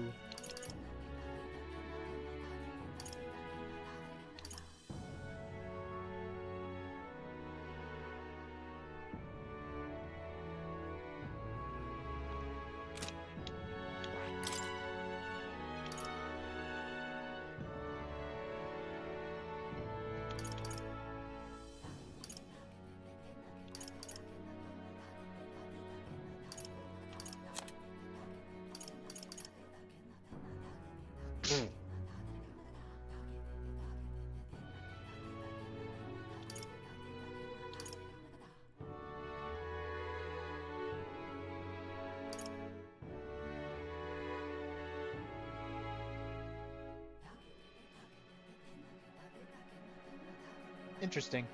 Interesting.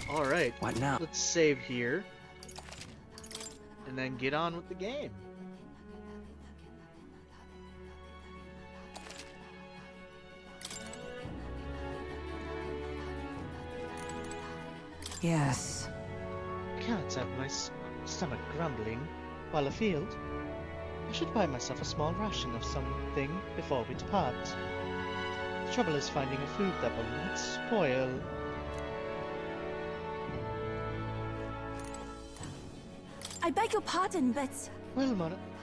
Alright. What now? Let's save here. and then get on with the game. Yes. I cannot have my stomach grumbling while afield. I should buy myself a small ration of something before we depart. The trouble is finding a food that will not spoil. I beg your pardon, but Well,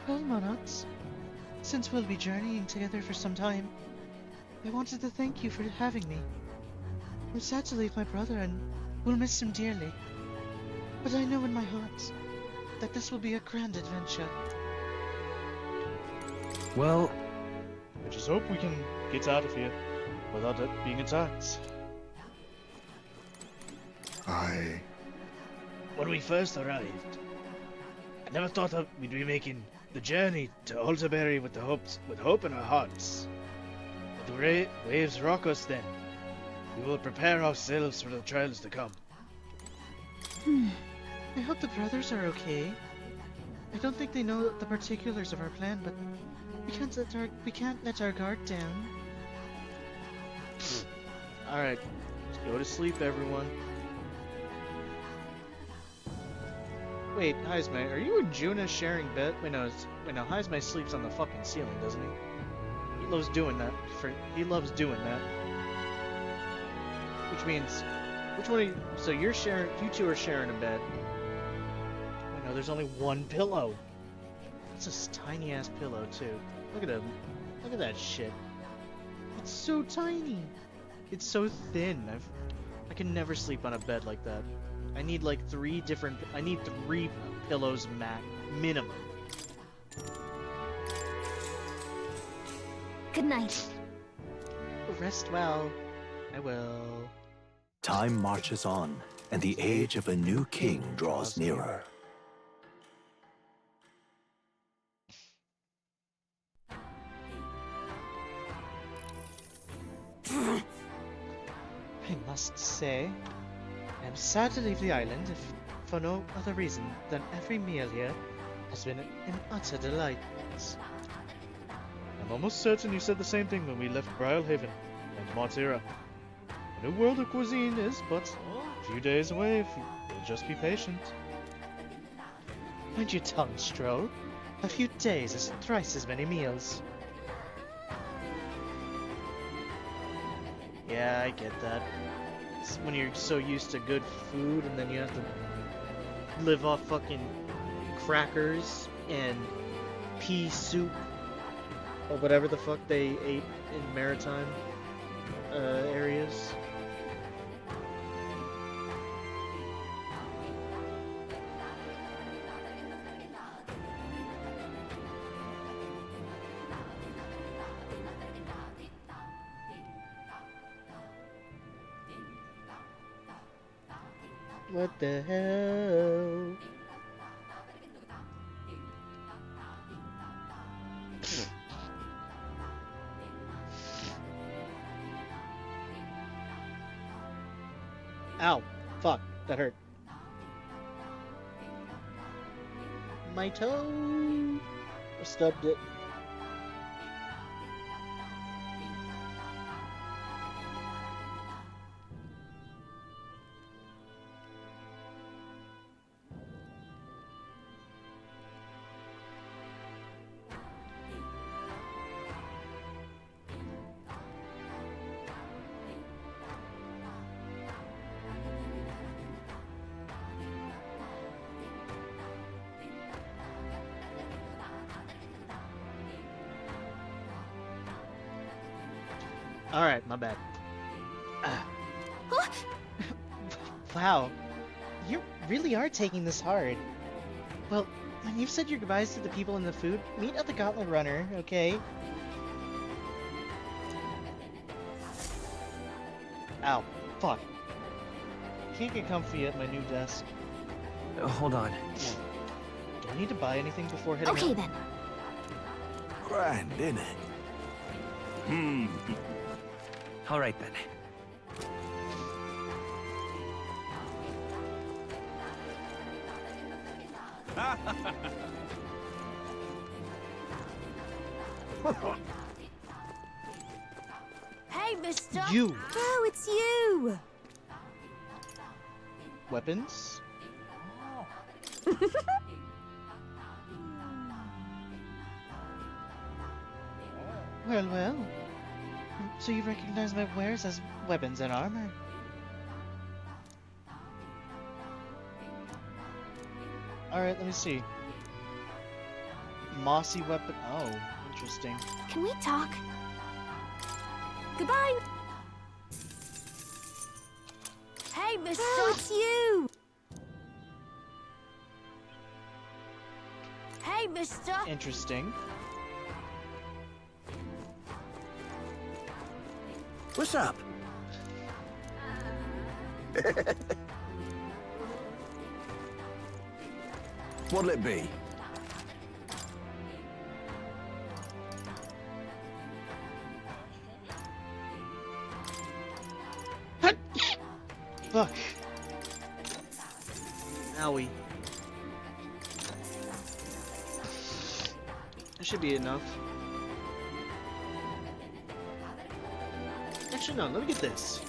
Monarchs, since we'll be journeying together for some time, I wanted to thank you for having me. I'm sad to leave my brother and will miss him dearly. But I know in my heart that this will be a grand adventure. Well, I just hope we can get out of here without it being attacked. When we first arrived, I never thought that we'd be making the journey to Altabury with hope in our hearts. But the waves rock us then. We will prepare ourselves for the trials to come. I hope the brothers are okay. I don't think they know the particulars of our plan, but we can't let our guard down. Alright, let's go to sleep, everyone. Wait, Heismay, are you and Juna sharing bed? Wait, no, Heismay sleeps on the fucking ceiling, doesn't he? He loves doing that. Which means, which one? So you two are sharing a bed. Wait, no, there's only one pillow. It's a tiny ass pillow too. Look at him. Look at that shit. It's so tiny. It's so thin. I can never sleep on a bed like that. I need like three pillows minimum. Good night. Rest well. I will. Time marches on, and the age of a new king draws nearer. I must say, I am sad to leave the island, if for no other reason than every meal here has been an utter delight. I'm almost certain you said the same thing when we left Briarhaven and Martira. A new world of cuisine is but a few days away if you'll just be patient. Mind your tongue, Stroll. A few days is thrice as many meals. Yeah, I get that. It's when you're so used to good food and then you have to live off fucking crackers and pea soup or whatever the fuck they ate in maritime areas. What the hell? Ow. Fuck. That hurt. My toe. I stubbed it. Alright, my bad. Wow, you really are taking this hard. Well, when you've said your goodbyes to the people and the food, meet at the Gauntlet Runner, okay? Ow, fuck. Can't get comfy at my new desk. Hold on. Do I need to buy anything before heading okay out? then. Grand, innit? All right then. Hey, mister! You. Oh, it's you! Weapons? Well, well. So you recognize my wares as weapons and armor? Alright, let me see. Mossy weapon. Oh, interesting. Can we talk? Goodbye! Hey, mister! Oh, it's you! Hey, mister! Interesting. What's up? What'll it be? Fuck. Owie. That should be enough. Actually, no, let me get this.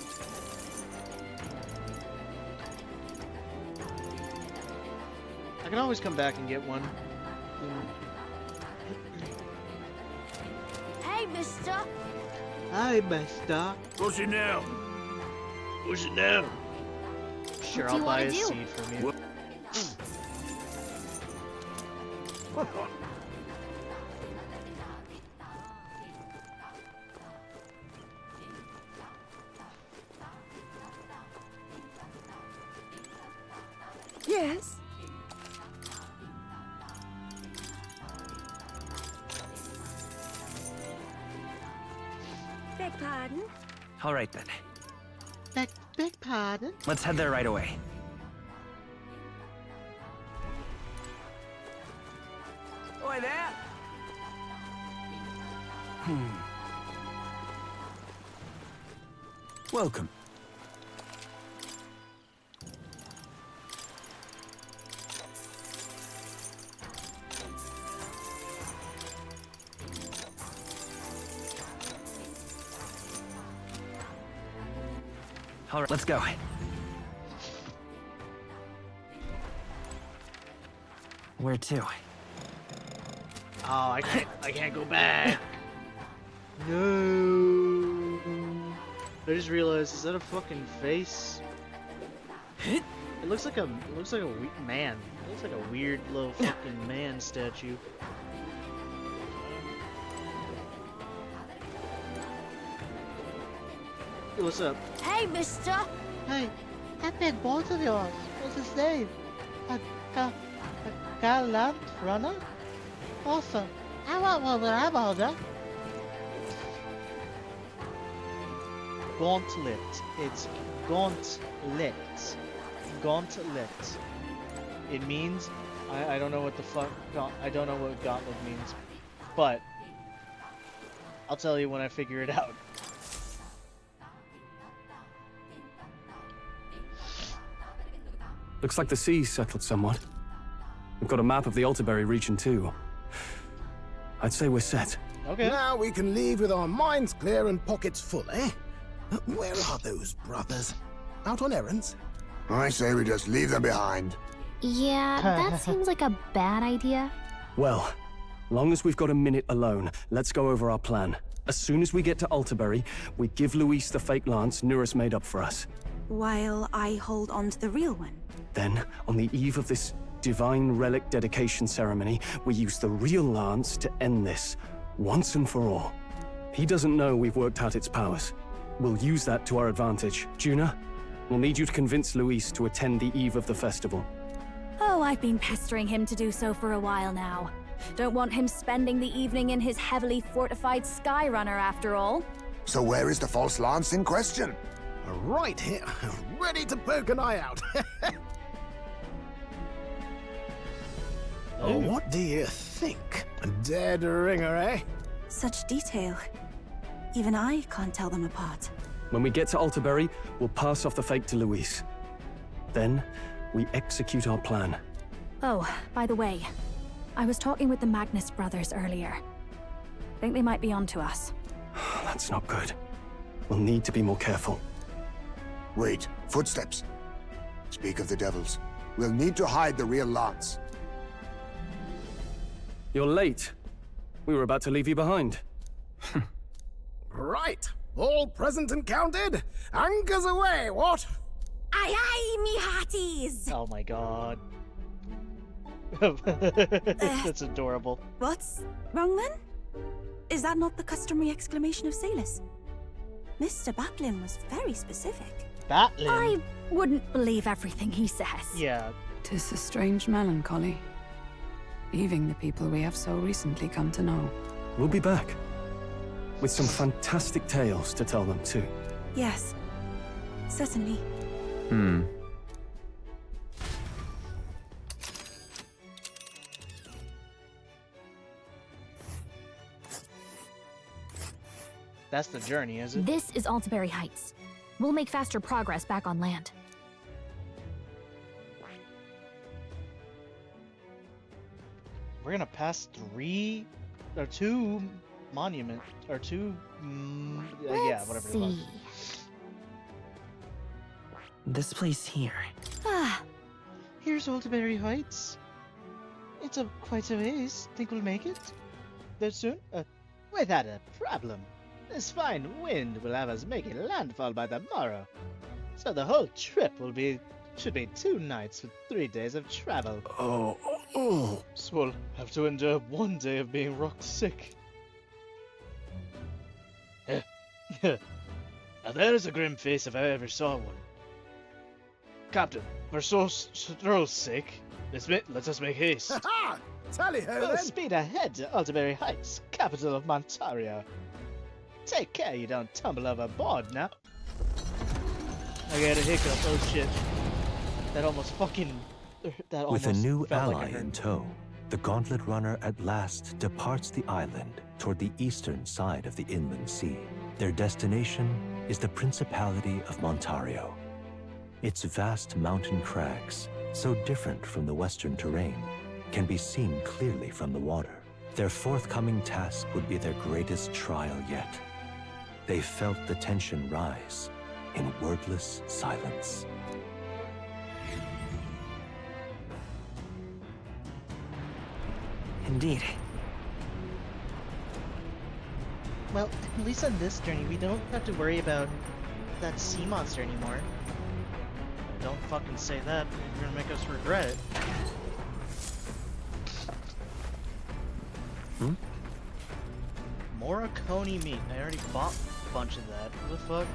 I can always come back and get one. Hey, mister! Hi, mister. What's it now? What's it now? Sure, do I'll you buy wanna a do? seed from you. Yes? Beg pardon? All right then. Beg pardon? Let's head there right away. Oi there! Welcome. All right, let's go. Where to? Oh, I can't go back. No. I just realized, is that a fucking face? It looks like a man. It looks like a weird little fucking man statue. Hey, what's up? Hey, mister! Hey, that big boat of yours. What's his name? Galant Runner? Awesome. I want one when I'm older. Gauntlet. It's gauntlet. Gauntlet. It means I don't know what the fuck I don't know what gauntlet means, but I'll tell you when I figure it out. Looks like the sea's settled somewhat. We've got a map of the Altabury region too. I'd say we're set. Okay. Now we can leave with our minds clear and pockets full, eh? Where are those brothers? Out on errands? I say we just leave them behind. Yeah, that seems like a bad idea. Well, long as we've got a minute alone, let's go over our plan. As soon as we get to Altabury, we give Luis the fake lance Nuris made up for us. While I hold on to the real one. Then, on the eve of this divine relic dedication ceremony, we use the real lance to end this, once and for all. He doesn't know we've worked out its powers. We'll use that to our advantage. Juna, we'll need you to convince Luis to attend the eve of the festival. Oh, I've been pestering him to do so for a while now. Don't want him spending the evening in his heavily fortified Skyrunner after all. So where is the false lance in question? Right here, ready to poke an eye out. What do you think? A dead ringer, eh? Such detail. Even I can't tell them apart. When we get to Altabury, we'll pass off the fake to Luis. Then, we execute our plan. Oh, by the way, I was talking with the Magnus brothers earlier. Think they might be onto us. That's not good. We'll need to be more careful. Wait, footsteps. Speak of the devils. We'll need to hide the real lance. You're late. We were about to leave you behind. Right. All present and counted? Anchors away, what? Aye, aye, me hearties! Oh my god. That's adorable. What's wrong then? Is that not the customary exclamation of sailors? Mr. Batlin was very specific. Batlin? I wouldn't believe everything he says. Yeah. 'Tis a strange melancholy, leaving the people we have so recently come to know. We'll be back. With some fantastic tales to tell them too. Yes, certainly. That's the journey, is it? This is Altabury Heights. We'll make faster progress back on land. We're gonna pass two monuments, or two, yeah, whatever it was. This place here. Ah, Here's Altabury Heights. It's quite a ways. Think we'll make it? There soon? Without a problem. This fine wind will have us making landfall by tomorrow. So the whole trip should be 2 nights with 3 days of travel. Oh. So we'll have to endure 1 day of being rock sick. Now there's a grim face if I ever saw one. Captain, we're so sick. Let us make haste. Ha! Tally-ho Full then! speed ahead to Altabury Heights, capital of Montario. Take care you don't tumble overboard now. I got a hiccup, oh shit. That almost With a new felt like ally it hurt. in tow, the Gauntlet Runner at last departs the island toward the eastern side of the inland sea. Their destination is the Principality of Montario. Its vast mountain crags, so different from the western terrain, can be seen clearly from the water. Their forthcoming task would be their greatest trial yet. They felt the tension rise in wordless silence. Indeed. Well, at least on this journey, we don't have to worry about that sea monster anymore. Don't fucking say that. You're gonna make us regret it. Morricone meat. I already bought a bunch of that. What the fuck?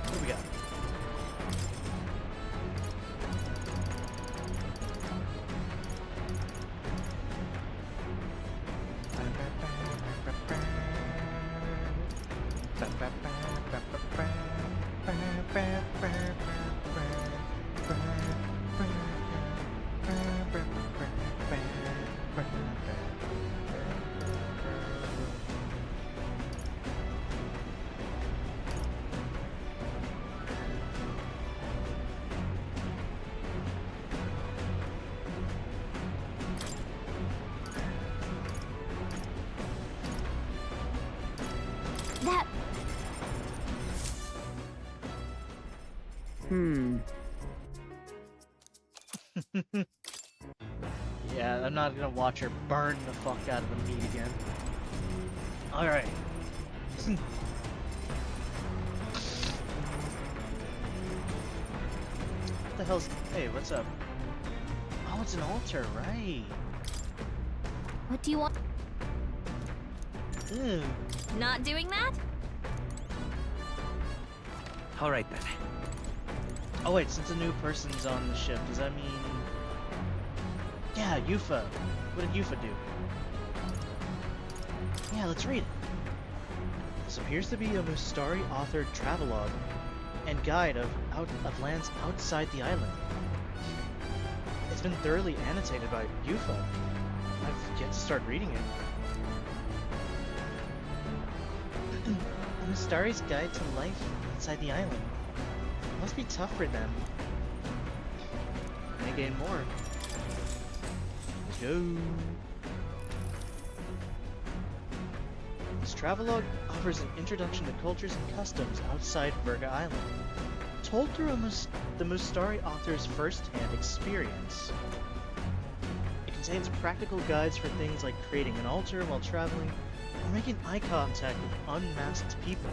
What do we got? That... Yeah, I'm not gonna watch her burn the fuck out of the meat again. Alright. What the hell's... Hey, what's up? Oh, it's an altar, right. What do you want? Ew. Not doing that? All right then. Oh wait, since a new person's on the ship, does that mean... Yeah, Yufa. What did Yufa do? Yeah, let's read it. This appears to be a Mustari-authored travelogue and guide of lands outside the island. It's been thoroughly annotated by Yufa. I've yet to start reading it. A Mustari's guide to life inside the island. Must be tough for them. only gain more. Let's go. This travelogue offers an introduction to cultures and customs outside Virga Island, told through the Mustari author's first-hand experience. It contains practical guides for things like creating an altar while traveling, or making eye contact with unmasked people.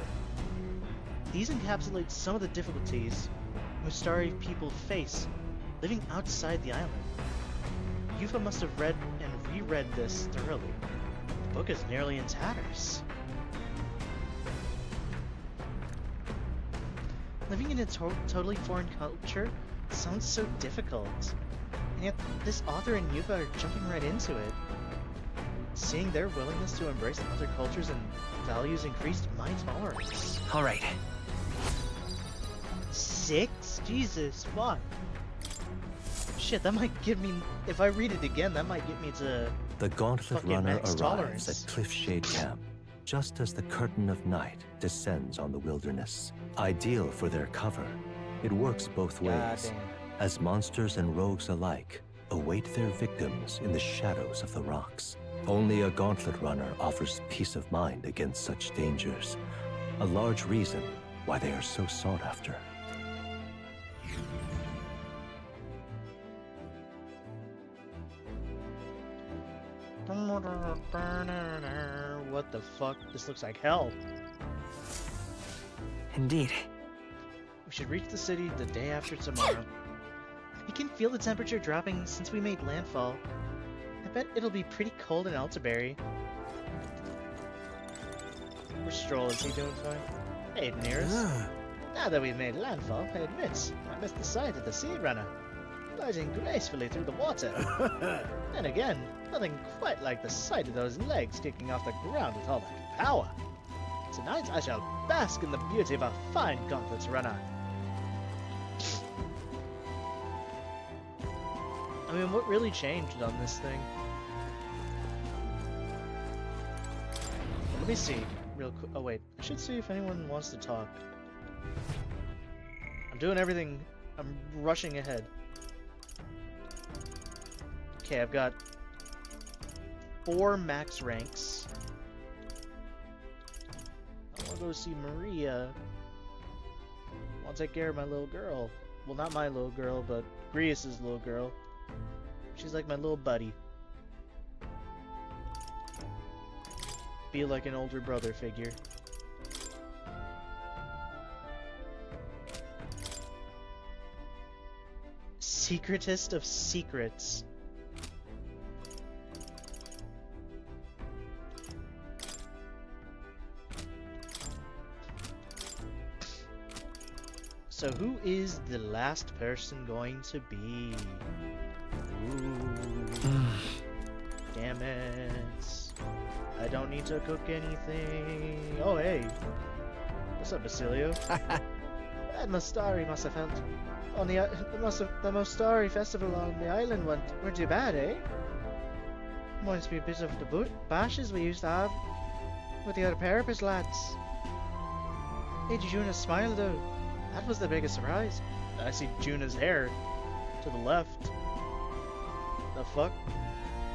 These encapsulate some of the difficulties Mustari people face living outside the island. Yufa must have read and reread this thoroughly. The book is nearly in tatters. Living in a totally foreign culture sounds so difficult, and yet this author and Yufa are jumping right into it. Seeing their willingness to embrace other cultures and values increased my tolerance. All right. 6? Jesus, fuck. Shit, that might give me... If I read it again, that might get me to... The Gauntlet fucking Runner max arrives tolerance. at Cliffshade Camp, just as the curtain of night descends on the wilderness. Ideal for their cover, it works both ways, Goddamn. as monsters and rogues alike await their victims in the shadows of the rocks. Only a Gauntlet Runner offers peace of mind against such dangers, a large reason why they are so sought after. What the fuck? This looks like hell. Indeed. We should reach the city the day after tomorrow. I can feel the temperature dropping since we made landfall. I bet it'll be pretty cold in Altabury. Where's Stroll? Is he doing fine? Hey, Nearest. Now that we've made landfall, I admit, I missed the sight of the Sea Runner, gliding gracefully through the water. Then again, nothing quite like the sight of those legs kicking off the ground with all that power. Tonight I shall bask in the beauty of a fine Gauntlet Runner. I mean, what really changed on this thing? Let me see, real quick. Oh wait, I should see if anyone wants to talk. I'm doing everything. I'm rushing ahead. Okay, I've got 4 max ranks. I want to go see Maria. I want to take care of my little girl. Well, not my little girl, but Grius's little girl. She's like my little buddy. Be like an older brother figure. Secretest of secrets. So who is the last person going to be? Ooh. Damn it. I don't need to cook anything. Oh, hey. What's up, Basilio? That Mustari must have felt on the Mustari festival on the island weren't too bad, eh? Reminds me a bit of the bashes we used to have with the other Parapet lads. Hey, did Juna smile though? That was the biggest surprise. I see Juna's hair to the left. The fuck?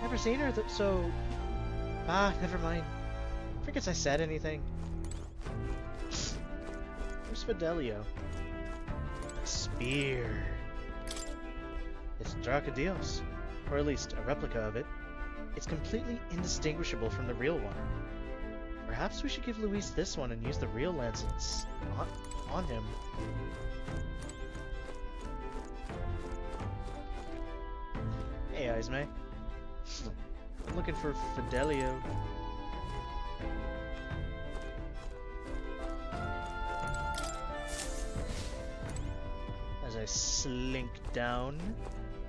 Never seen her so... Ah, never mind. Forgets I said anything. Where's Fidelio? A spear. It's Dracodios, or at least a replica of it. It's completely indistinguishable from the real one. Perhaps we should give Luis this one and use the real lenses on him. Hey, Ismay. I'm looking for Fidelio. As I slink down.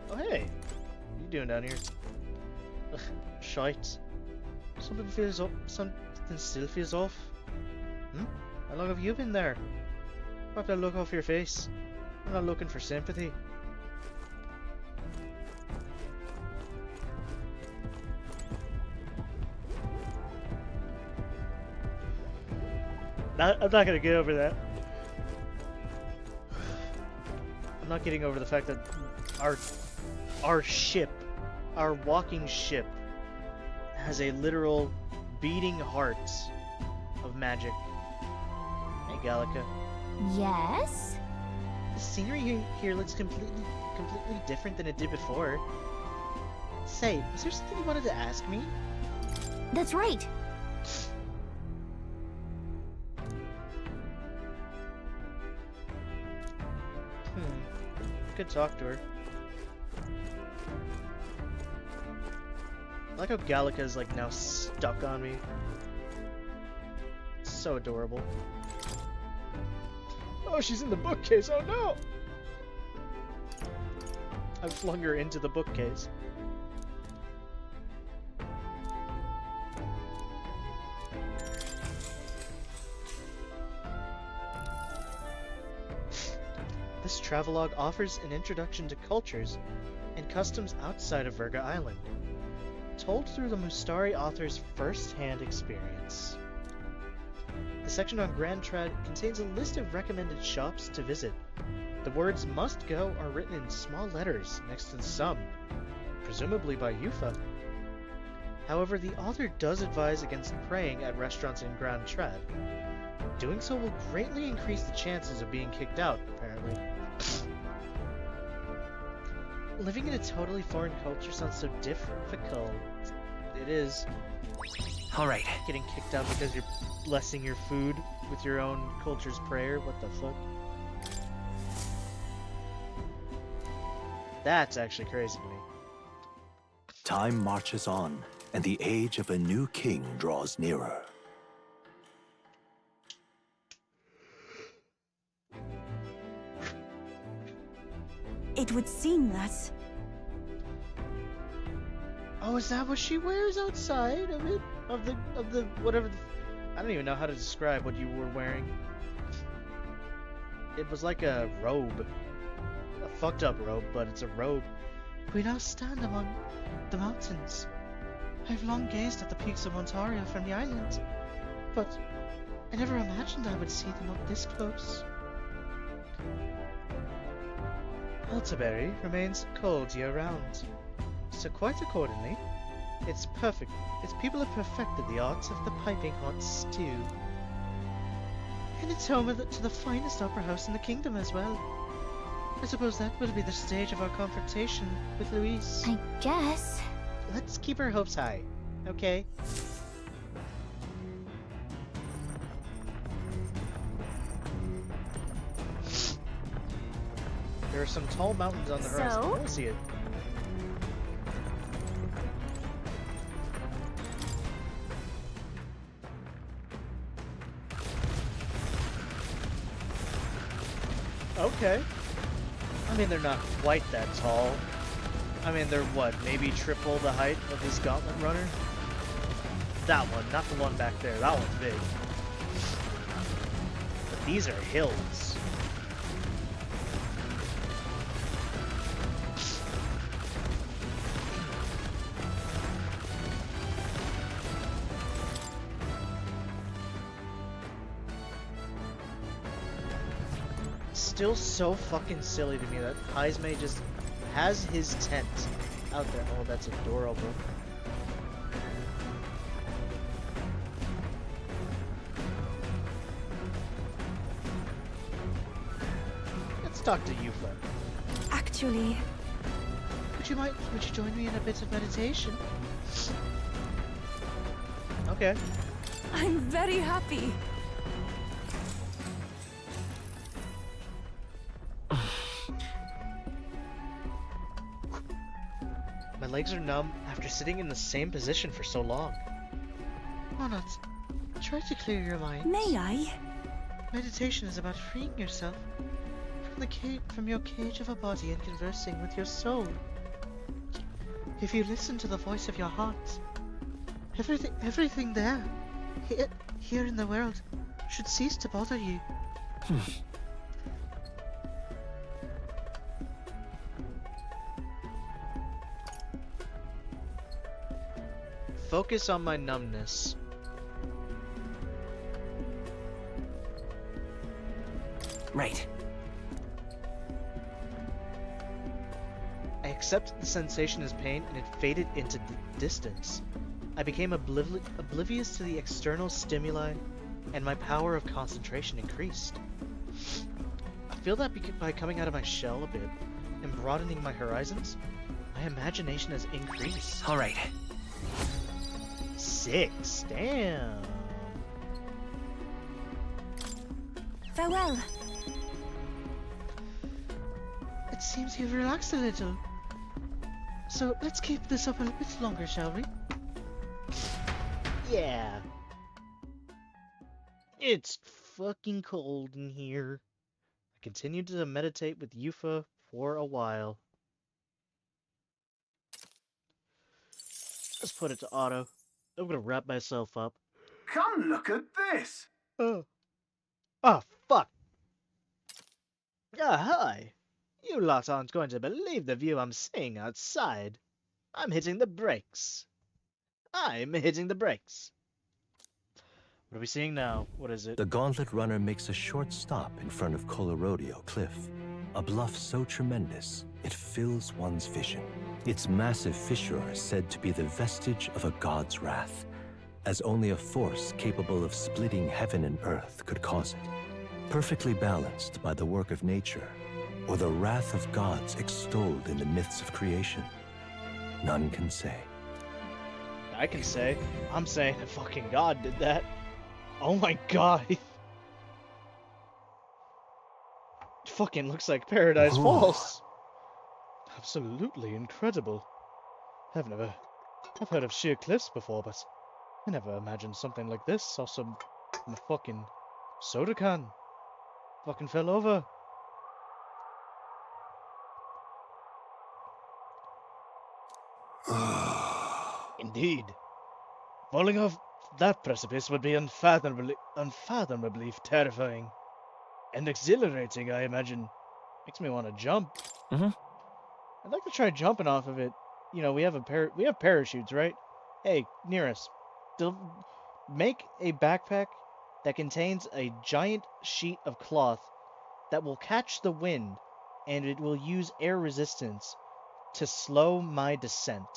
Oh, hey. What are you doing down here? Ugh, shite. Something feels up. Something still feels off. How long have you been there? Wipe that look off your face. I'm not looking for sympathy. I'm not gonna get over that. I'm not getting over the fact that our our ship, our walking ship, has a literal beating heart of magic. Hey, Gallica. Yes? The scenery here looks completely different than it did before. Say, was there something you wanted to ask me? That's right. Could talk to her. I like how Gallica is like now stuck on me. It's so adorable. Oh, she's in the bookcase. Oh no! I flung her into the bookcase. This travelogue offers an introduction to cultures and customs outside of Virga Island, told through the Mustari author's first-hand experience. The section on Grand Trad contains a list of recommended shops to visit. The words "must go" are written in small letters next to some, presumably by Yufa. However, the author does advise against praying at restaurants in Grand Trad. Doing so will greatly increase the chances of being kicked out, apparently. Living in a totally foreign culture sounds so difficult. It is. Alright. Getting kicked out because you're blessing your food with your own culture's prayer? What the fuck? That's actually crazy to me. Time marches on, and the age of a new king draws nearer. It would seem that... Oh, is that what she wears outside of it? Of the whatever the... I don't even know how to describe what you were wearing. It was like a robe. A fucked up robe, but it's a robe. We now stand among the mountains. I've long gazed at the peaks of Ontario from the island, but I never imagined I would see them up this close. Altabury remains cold year-round, so quite accordingly, its people have perfected the art of the piping hot stew. And it's home to the finest opera house in the kingdom as well. I suppose that will be the stage of our confrontation with Louise. I guess. Let's keep our hopes high, okay? There are some tall mountains on the horizon. I want to see it. Okay. I mean, they're not quite that tall. I mean, they're what, maybe triple the height of this Gauntlet Runner? That one, not the one back there. That one's big. But these are hills. Still so fucking silly to me that Heisme just has his tent out there. Oh, that's adorable. Let's talk to Yufa. Actually... Would you join me in a bit of meditation? Okay. I'm very happy. My legs are numb after sitting in the same position for so long. Why not? Try to clear your mind. May I? Meditation is about freeing yourself from your cage of a body and conversing with your soul. If you listen to the voice of your heart, everything there, here in the world, should cease to bother you. Focus on my numbness. Right. I accepted the sensation as pain and it faded into distance. I became oblivious to the external stimuli, and my power of concentration increased. I feel that by coming out of my shell a bit and broadening my horizons, my imagination has increased. All right. 6, damn. Farewell. It seems you've relaxed a little. So let's keep this up a bit longer, shall we? Yeah. It's fucking cold in here. I continued to meditate with Yufa for a while. Let's put it to auto. I'm gonna wrap myself up. Come look at this! Oh, fuck. Hi. You lot aren't going to believe the view I'm seeing outside. I'm hitting the brakes. I'm hitting the brakes. What are we seeing now? What is it? The Gauntlet Runner makes a short stop in front of Colorodeo Cliff, a bluff so tremendous it fills one's vision. Its massive fissure is said to be the vestige of a god's wrath, as only a force capable of splitting heaven and earth could cause it. Perfectly balanced by the work of nature, or the wrath of gods extolled in the myths of creation, none can say. I can say. I'm saying a fucking god did that. Oh my god. Fucking looks like Paradise Falls. Absolutely incredible. I've heard of sheer cliffs before, but I never imagined something like this. Saw some fucking soda can. Fucking fell over. Indeed. Falling off that precipice would be unfathomably terrifying. And exhilarating, I imagine. Makes me want to jump. I'd like to try jumping off of it. You know, we have parachutes, right? Hey, near us. Make a backpack that contains a giant sheet of cloth that will catch the wind, and it will use air resistance to slow my descent.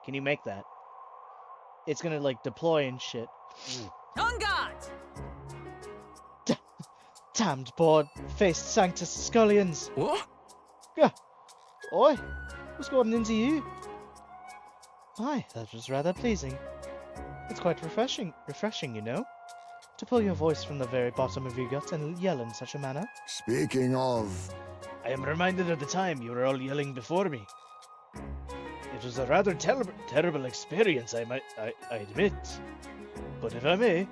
Can you make that? It's gonna, like, deploy and shit. On guard! Damned board-faced Sanctus Scullions! What? Yeah. Oi, what's going into you? Aye, that was rather pleasing. It's quite refreshing, you know, to pull your voice from the very bottom of your gut and yell in such a manner. Speaking of... I am reminded of the time you were all yelling before me. It was a rather terrible experience, I admit. But if I may,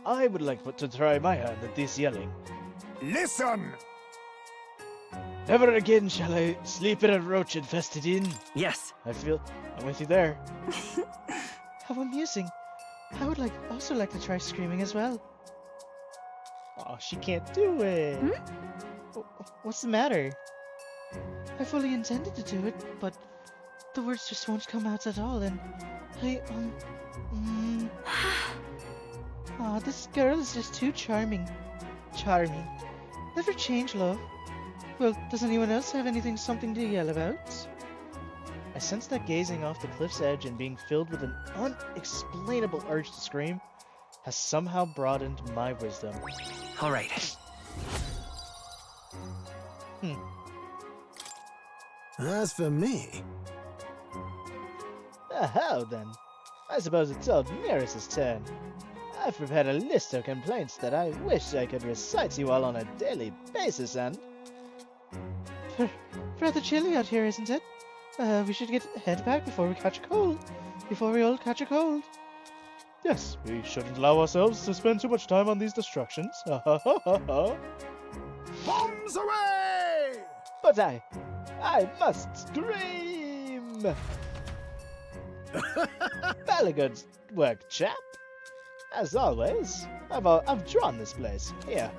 I would like to try my hand at this yelling. Listen! Never again shall I sleep in a roach-infested inn. Yes. I'm with you there. How amusing. I would also like to try screaming as well. Oh, she can't do it. What's the matter? I fully intended to do it, but the words just won't come out at all, and this girl is just too charming. Charming. Never change, love. Well, does anyone else have something to yell about? I sense that gazing off the cliff's edge and being filled with an unexplainable urge to scream has somehow broadened my wisdom. All right. As for me... How then? I suppose it's old Neris's turn. I've prepared a list of complaints that I wish I could recite to you all on a daily basis, and... Rather chilly out here, isn't it? We should head back before we catch a cold. Before we all catch a cold. Yes, we shouldn't allow ourselves to spend too much time on these distractions. Bombs away! But I must scream! Very good work, chap. As always, I've drawn this place. Here.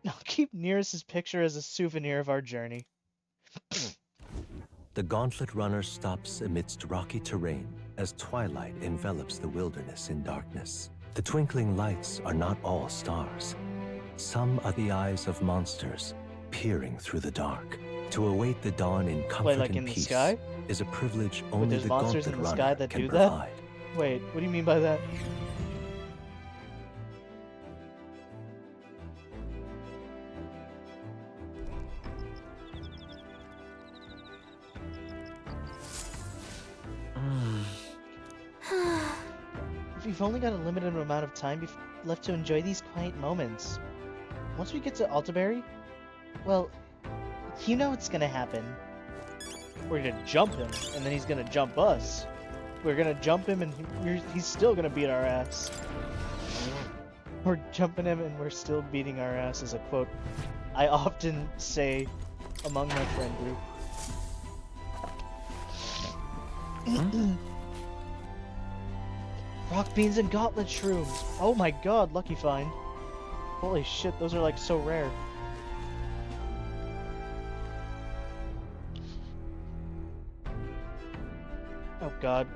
I'll keep Nearest's picture as a souvenir of our journey. The Gauntlet Runner stops amidst rocky terrain as twilight envelops the wilderness in darkness. The twinkling lights are not all stars. Some are the eyes of monsters, peering through the dark. To await the dawn in comfort Wait, like and in the peace sky? is a privilege But only there's the monsters Gauntlet in the Runner sky that can do that? provide. Wait, what do you mean by that? We've only got a limited amount of time left to enjoy these quiet moments. Once we get to Altabury, well, you know what's gonna happen. We're gonna jump him, and then he's gonna jump us. We're gonna jump him, and he's still gonna beat our ass. We're jumping him, and we're still beating our ass, is a quote I often say among my friend group. Rock beans and gauntlet shrooms. Oh my god, lucky find. Holy shit, those are like so rare. Oh god.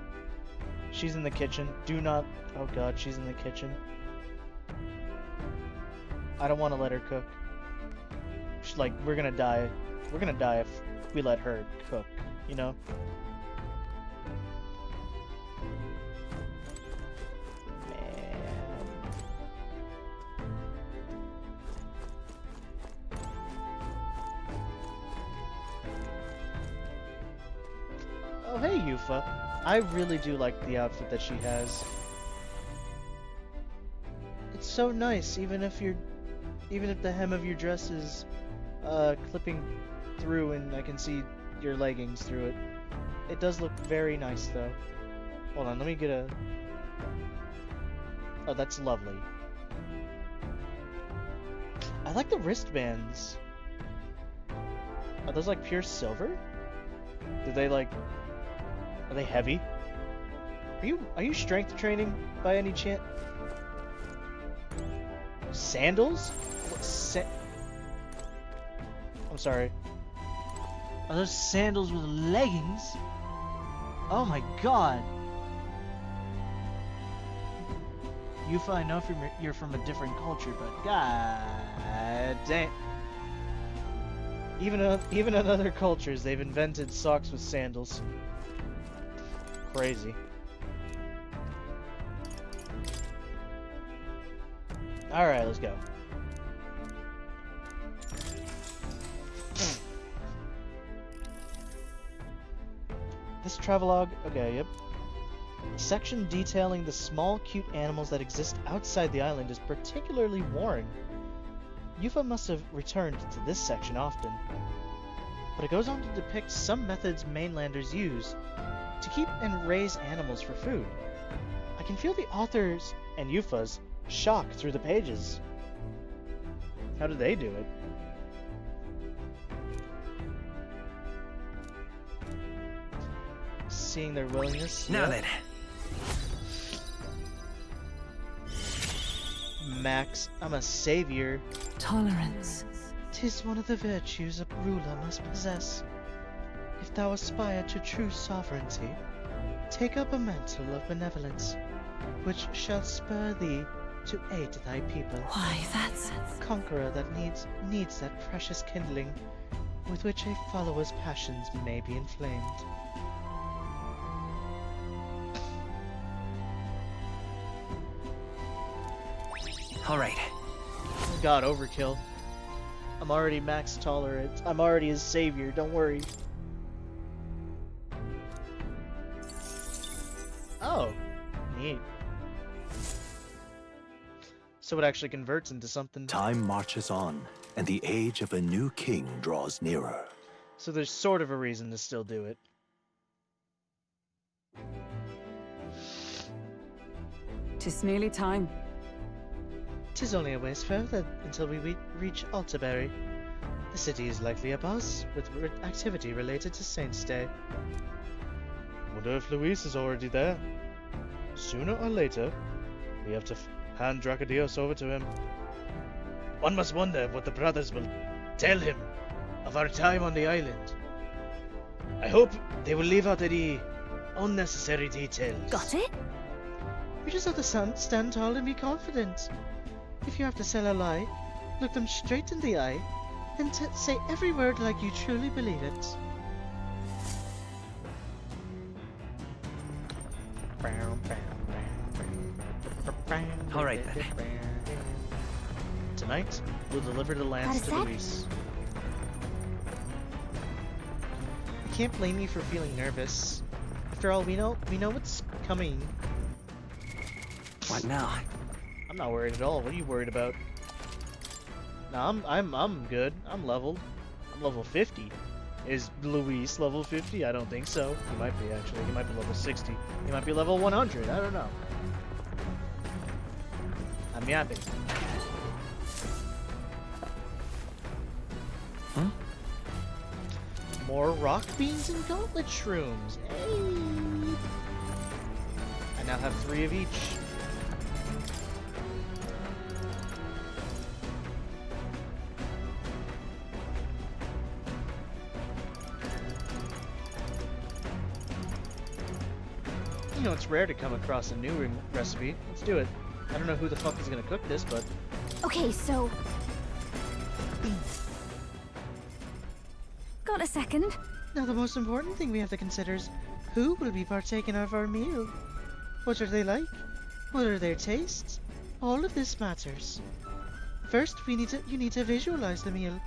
She's in the kitchen. Do not... Oh god, she's in the kitchen. I don't want to let her cook. She's like, we're gonna die. We're gonna die if we let her cook, you know? Oh, hey, Yufa. I really do like the outfit that she has. It's so nice, even if the hem of your dress is clipping through and I can see your leggings through it. It does look very nice, though. Hold on, let me get a... Oh, that's lovely. I like the wristbands. Are those like pure silver? Do they like... Are they heavy? Are you strength training by any chance? Sandals? What, I'm sorry. Are those sandals with leggings? Oh my god! Yufa, I know you're from a different culture, but god damn. Even in other cultures, they've invented socks with sandals. Crazy. Alright, let's go. This travelogue, okay, yep. The section detailing the small, cute animals that exist outside the island is particularly worn. Yufa must have returned to this section often. But it goes on to depict some methods mainlanders use to keep and raise animals for food. I can feel the author's and Yufa's shock through the pages. How do they do it? Seeing their willingness. Now yep. then. Max, I'm a savior. Tolerance. 'Tis one of the virtues a ruler must possess. If thou aspire to true sovereignty, take up a mantle of benevolence, which shall spur thee to aid thy people. Why, that's... Conqueror that needs that precious kindling, with which a follower's passions may be inflamed. Alright. Oh god, overkill. I'm already max tolerant. I'm already his savior, don't worry. Oh, neat. So it actually converts into something. Time marches on, and the age of a new king draws nearer. So there's sort of a reason to still do it. 'Tis nearly time. 'Tis only a ways further until we reach Altabury. The city is likely abuzz with activity related to Saint's Day. Wonder if Luis is already there. Sooner or later, we have to hand Dracodios over to him. One must wonder what the brothers will tell him of our time on the island. I hope they will leave out any unnecessary details. Got it? You just have to stand tall and be confident. If you have to tell a lie, Look them straight in the eye, and say every word like you truly believe it. All right, then. Tonight, we'll deliver the lance to Luis. I can't blame you for feeling nervous. After all, we know what's coming. What now? I'm not worried at all. What are you worried about? No, I'm good. I'm leveled. I'm level 50. Is Luis level 50? I don't think so. He might be, actually. He might be level 60. He might be level 100. I don't know. I'm yapping. Huh? More rock beans and gauntlet shrooms. Hey! I now have 3 of each. You know, it's rare to come across a new recipe. Let's do it. I don't know who the fuck is gonna cook this, but... Okay, so... Got a second? Now the most important thing we have to consider is who will be partaking of our meal. What are they like? What are their tastes? All of this matters. First, you need to visualize the meal.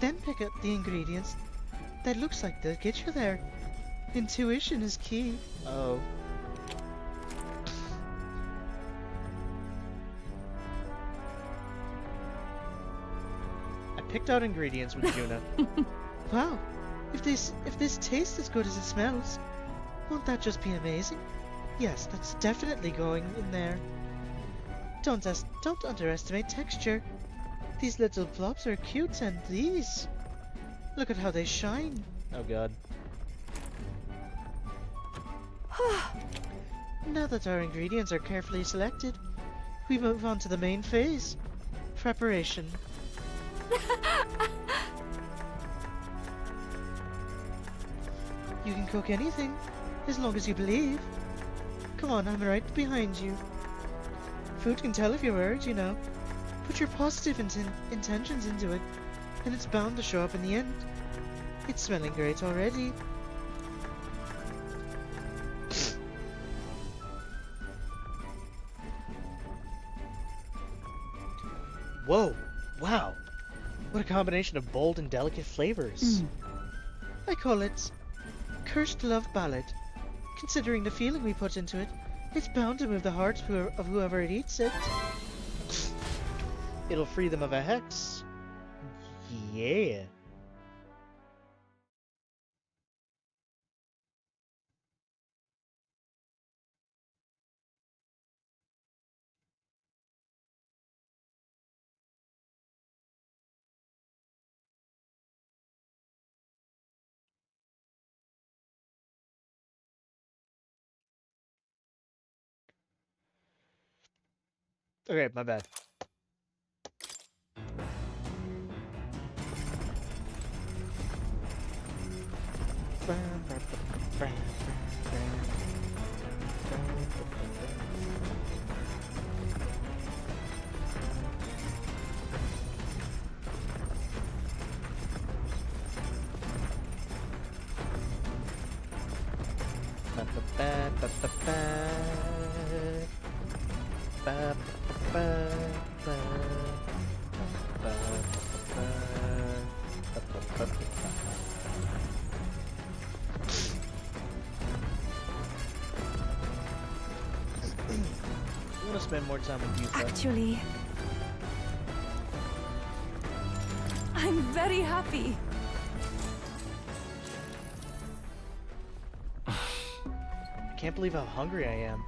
Then pick up the ingredients that looks like they'll get you there. Intuition is key. Oh. I picked out ingredients with Juna. Wow, if this tastes as good as it smells, won't that just be amazing? Yes, that's definitely going in there. Don't underestimate texture. These little blobs are cute, and these. Look at how they shine. Oh god. Now that our ingredients are carefully selected, we move on to the main phase. Preparation. You can cook anything, as long as you believe. Come on, I'm right behind you. Food can tell if you're worried, you know. Put your positive intentions into it, and it's bound to show up in the end. It's smelling great already. Whoa! Wow! What a combination of bold and delicate flavors. I call it Cursed Love Ballad. Considering the feeling we put into it, it's bound to move the heart of whoever it eats it. It'll free them of a hex. Yeah. Okay, my bad. I want to spend more time with you, Fred. Actually, I'm very happy. I can't believe how hungry I am.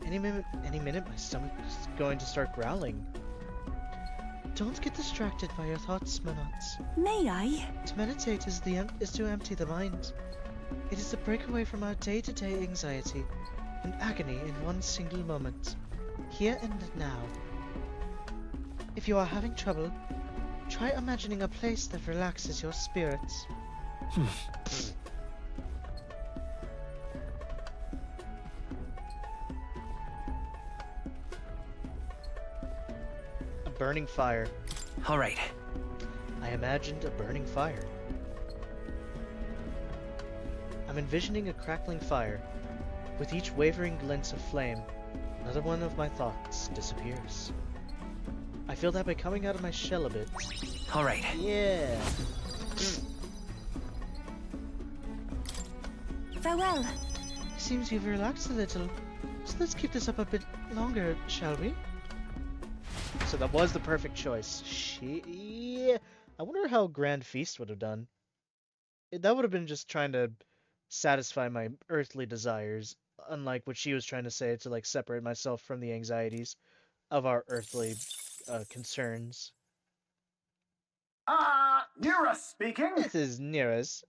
Any minute my stomach is going to start growling. Don't get distracted by your thoughts, Manat. May I? To meditate is to empty the mind. It is to break away from our day-to-day anxiety and agony in one single moment, here and now. If you are having trouble, try imagining a place that relaxes your spirits. A burning fire. All right. I imagined a burning fire. I'm envisioning a crackling fire. With each wavering glint of flame, another one of my thoughts disappears. I feel that by coming out of my shell a bit. All right. Yeah. Farewell. Seems you've relaxed a little. So let's keep this up a bit longer, shall we? So that was the perfect choice. Yeah. I wonder how Grand Feast would have done. That would have been just trying to satisfy my earthly desires, unlike what she was trying to say to like separate myself from the anxieties of our earthly concerns. Nira speaking. This is Nearest.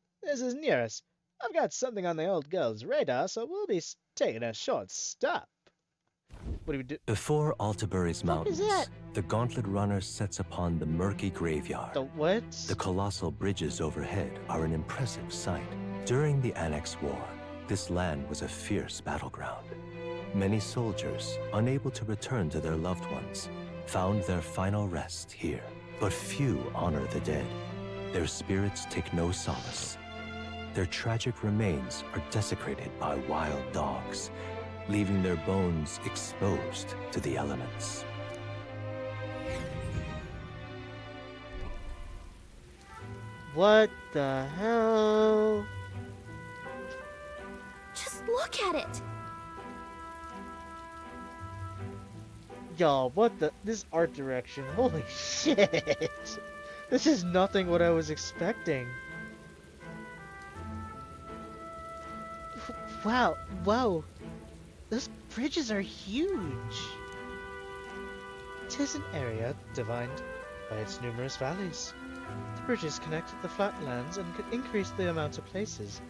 I've got something on the old girl's radar, so we'll be taking a short stop. What do we do? Before Altabury's mountains, that? the Gauntlet Runner sets upon the murky graveyard. The what? The colossal bridges overhead are an impressive sight. During the Annex War, this land was a fierce battleground. Many soldiers, unable to return to their loved ones, found their final rest here. But few honor the dead. Their spirits take no solace. Their tragic remains are desecrated by wild dogs, leaving their bones exposed to the elements. What the hell? Just look at it. Y'all, what the? This art direction, holy shit! This is nothing what I was expecting. Wow, whoa. Those bridges are huge. 'Tis an area divined by its numerous valleys. The bridges connect the flatlands and could increase the amount of places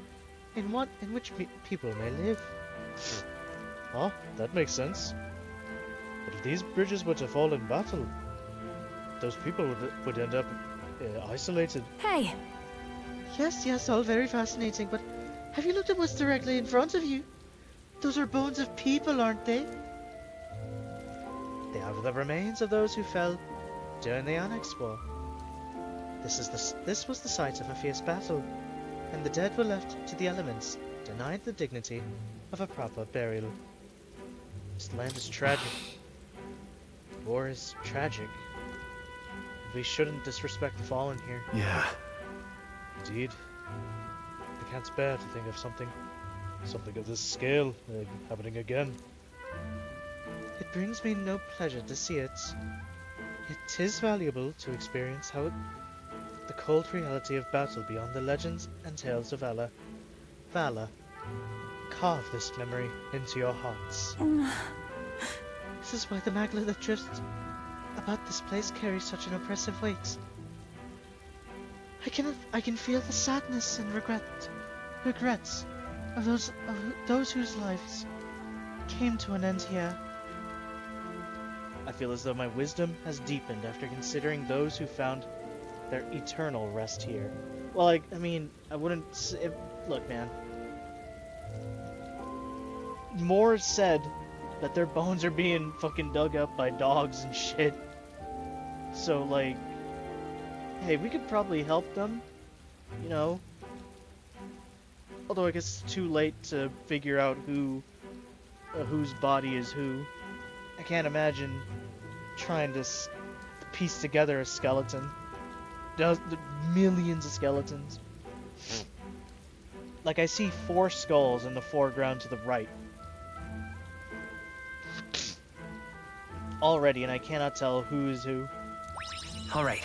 in which people may live. Oh, that makes sense. But if these bridges were to fall in battle, those people would end up isolated. Hey! Yes, all very fascinating, but have you looked at what's directly in front of you? Those are bones of people, aren't they? They are the remains of those who fell during the Annex War. This was the site of a fierce battle, and the dead were left to the elements, denied the dignity of a proper burial. This land is tragic. War is tragic. We shouldn't disrespect the fallen here. Yeah. Indeed. I can't bear to think of something of this scale happening again. It brings me no pleasure to see it. It is valuable to experience the cold reality of battle beyond the legends and tales of valor. Carve this memory into your hearts. This is why the maglet that drifts about this place carries such an oppressive weight. I can feel the sadness and regrets of those whose lives came to an end here. I feel as though my wisdom has deepened after considering those who found their eternal rest here. Well, I mean, I wouldn't say... Look, man. More said that their bones are being fucking dug up by dogs and shit. So, like... Hey, we could probably help them. You know? Although I guess it's too late to figure out whose body is who. I can't imagine trying to piece together a skeleton. Millions of skeletons. Like, I see 4 skulls in the foreground to the right. Already, and I cannot tell who is who. All right.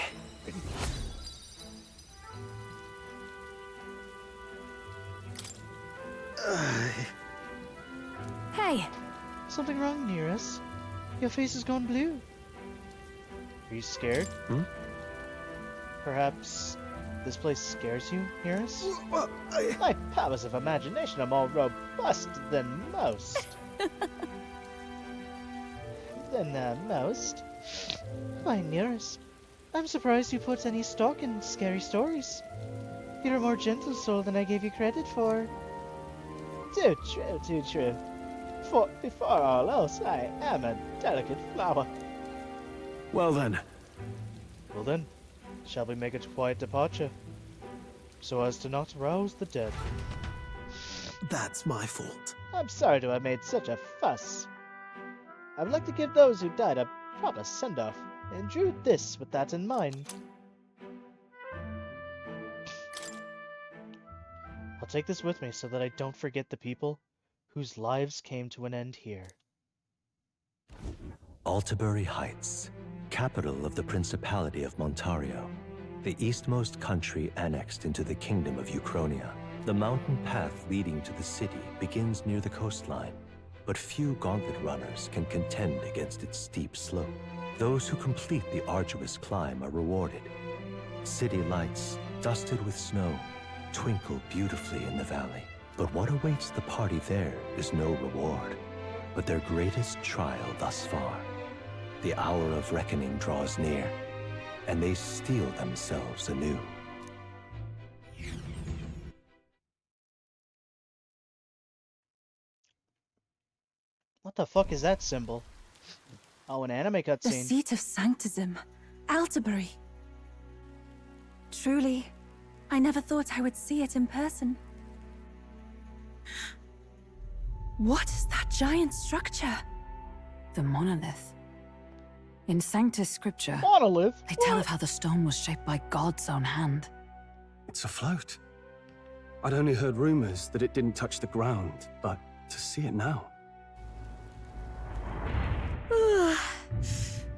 Hey! Something wrong near us? Your face has gone blue. Are you scared? Hmm? Perhaps this place scares you, Nearest? My powers of imagination are more robust than most. Why, Nearest, I'm surprised you put any stock in scary stories. You're a more gentle soul than I gave you credit for. Too true. For before all else, I am a delicate flower. Well then. Well then, shall we make a quiet departure, so as to not rouse the dead? That's my fault. I'm sorry to have made such a fuss. I would like to give those who died a proper send-off, and drew this with that in mind. I'll take this with me so that I don't forget the people whose lives came to an end here. Altabury Heights, capital of the Principality of Montario, the eastmost country annexed into the Kingdom of Uchronia. The mountain path leading to the city begins near the coastline, but few gauntlet runners can contend against its steep slope. Those who complete the arduous climb are rewarded. City lights, dusted with snow, twinkle beautifully in the valley. But what awaits the party there is no reward, but their greatest trial thus far. The hour of reckoning draws near, and they steel themselves anew. What the fuck is that symbol? Oh, an anime The cutscene. seat of Sanctism, Altabury. Truly, I never thought I would see it in person. What is that giant structure? The monolith. In Sanctus scripture, Monolith? they tell of how the stone was shaped by God's own hand. It's afloat. I'd only heard rumors that it didn't touch the ground, but to see it now.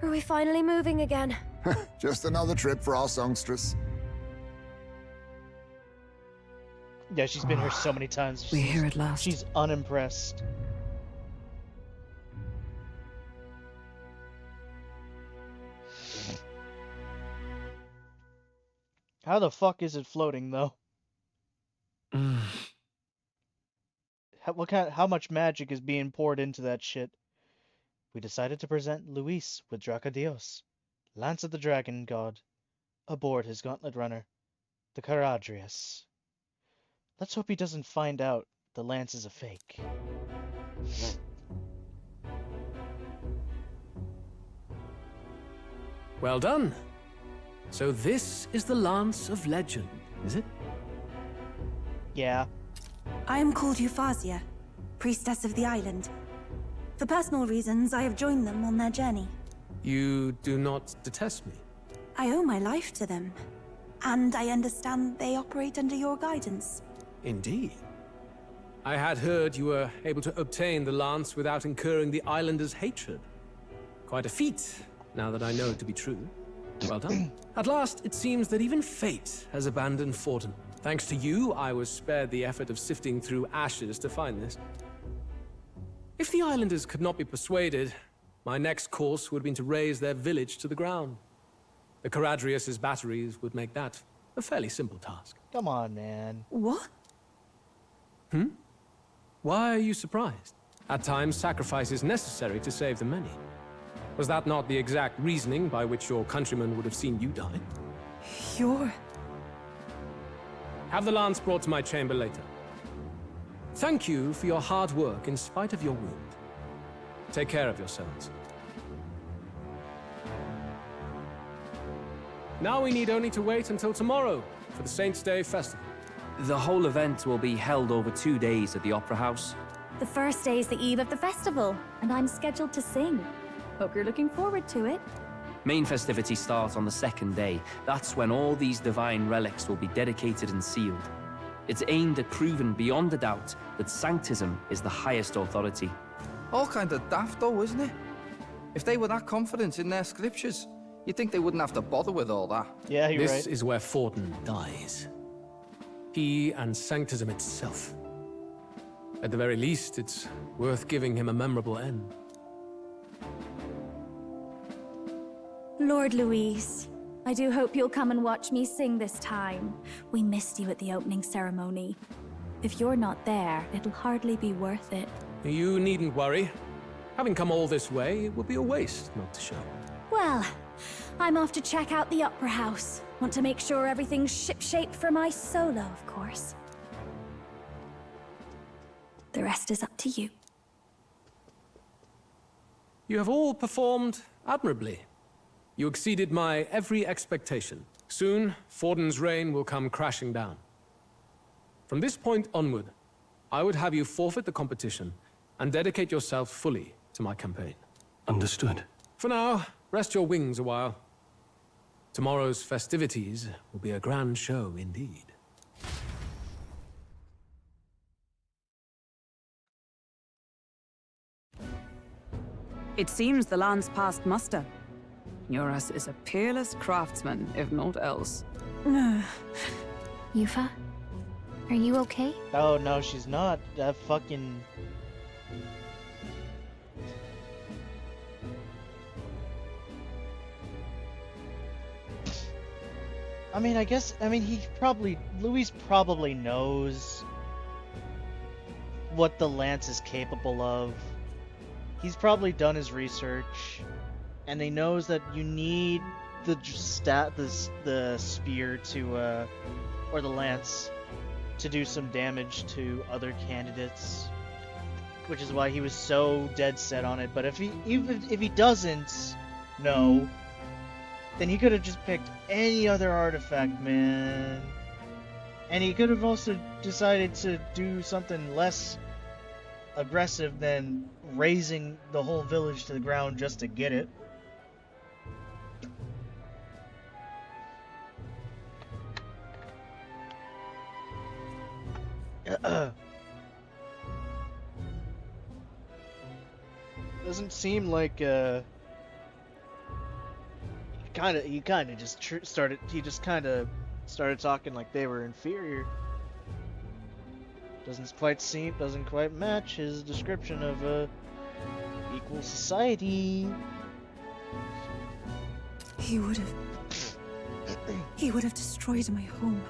Are we finally moving again? Just another trip for our songstress. Yeah, she's been here so many times. We're here at last. She's unimpressed. How the fuck is it floating though? How much magic is being poured into that shit? We decided to present Luis with Dracodios, Lance of the Dragon God, aboard his gauntlet runner, the Caradrius. Let's hope he doesn't find out the lance is a fake. Well done. So this is the Lance of Legend, is it? Yeah. I am called Euphrasia, priestess of the island. For personal reasons, I have joined them on their journey. You do not detest me? I owe my life to them, and I understand they operate under your guidance. Indeed. I had heard you were able to obtain the lance without incurring the islanders' hatred. Quite a feat, now that I know it to be true. Well done. At last, it seems that even fate has abandoned Fortin. Thanks to you, I was spared the effort of sifting through ashes to find this. If the islanders could not be persuaded, my next course would have been to raise their village to the ground. The Caradrius' batteries would make that a fairly simple task. Come on, man. What? Why are you surprised? At times, sacrifice is necessary to save the many. Was that not the exact reasoning by which your countrymen would have seen you die? You're... Have the lance brought to my chamber later. Thank you for your hard work in spite of your wound. Take care of yourselves. Now we need only to wait until tomorrow for the Saints' Day festival. The whole event will be held over 2 days at the Opera House. The first day is the eve of the festival, and I'm scheduled to sing. Hope you're looking forward to it. Main festivities start on the 2nd day. That's when all these divine relics will be dedicated and sealed. It's aimed at proving beyond a doubt that Sanctism is the highest authority. All kind of daft though, isn't it? If they were that confident in their scriptures, you'd think they wouldn't have to bother with all that. Yeah, you're right. This is where Fortin dies. He and Sanctism itself. At the very least, it's worth giving him a memorable end. Lord Louise, I do hope you'll come and watch me sing this time. We missed you at the opening ceremony. If you're not there, it'll hardly be worth it. You needn't worry. Having come all this way, it would be a waste not to show. Well, I'm off to check out the Opera House. Want to make sure everything's shipshape for my solo, of course. The rest is up to you. You have all performed admirably. You exceeded my every expectation. Soon, Forden's reign will come crashing down. From this point onward, I would have you forfeit the competition and dedicate yourself fully to my campaign. Understood. For now, rest your wings a while. Tomorrow's festivities will be a grand show indeed. It seems the land's passed muster. Eurus is a peerless craftsman, if not else. Yufa? Are you okay? Oh no, she's not. That fucking... Louis probably knows what the lance is capable of. He's probably done his research, and he knows that you need the spear to, or the lance, to do some damage to other candidates, which is why he was so dead set on it. But if he doesn't know, then he could have just picked any other artifact, man. And he could have also decided to do something less aggressive than razing the whole village to the ground just to get it. Doesn't seem like he just started talking like they were inferior. Doesn't quite match his description of a equal society. He would have destroyed my home.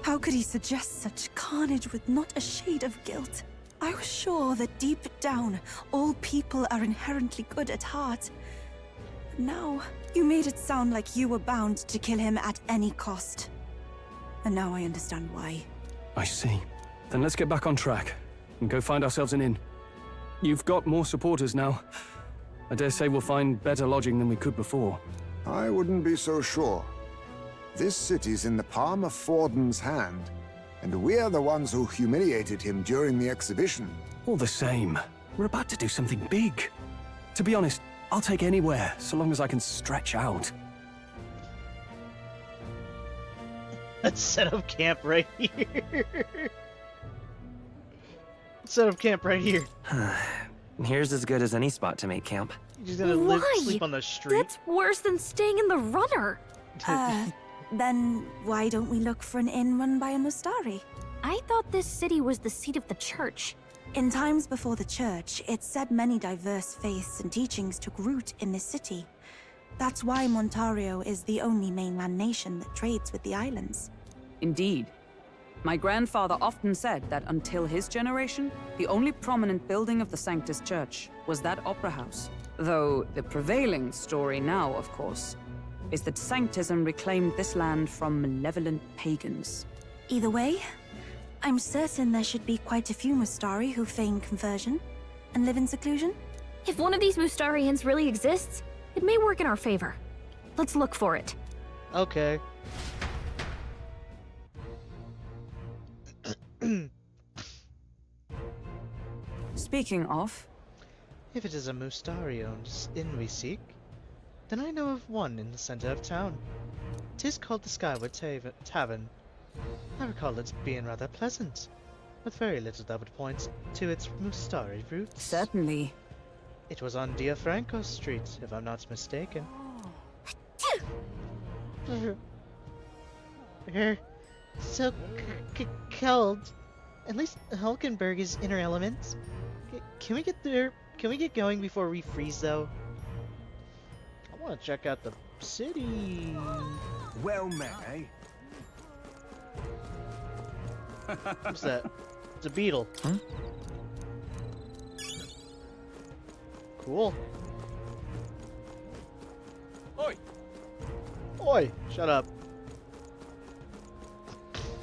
How could he suggest such carnage with not a shade of guilt? I was sure that deep down, all people are inherently good at heart. But now, you made it sound like you were bound to kill him at any cost. And now I understand why. I see. Then let's get back on track and go find ourselves an inn. You've got more supporters now. I dare say we'll find better lodging than we could before. I wouldn't be so sure. This city's in the palm of Forden's hand, and we're the ones who humiliated him during the exhibition. All the same, we're about to do something big. To be honest, I'll take anywhere, so long as I can stretch out. Let's set up camp right here. Set up camp right here. Here's as good as any spot to make camp. You're just gonna sleep on the street. That's worse than staying in the runner. Then why don't we look for an inn run by a Mustari? I thought this city was the seat of the church. In times before the church, it's said many diverse faiths and teachings took root in this city. That's why Montario is the only mainland nation that trades with the islands. Indeed. My grandfather often said that until his generation, the only prominent building of the Sanctus Church was that opera house. Though the prevailing story now, of course, is that Sanctism reclaimed this land from malevolent pagans. Either way, I'm certain there should be quite a few Mustari who feign conversion and live in seclusion. If one of these Mustarians really exists, it may work in our favor. Let's look for it. Okay. Speaking of... If it is a Mustari-owned inn we seek, then I know of one in the center of town. 'Tis called the Skyward Tavern. I recall it being rather pleasant, with very little that would point to its Mustari roots. Certainly. It was on Diafranco Street, if I'm not mistaken. So cold. At least Hulkenberg is inner element. Can we get there? Can we get going before we freeze, though? I want to check out the city. Well met, eh? What's that? It's a beetle. Huh? Cool. Oi! Oi! Shut up.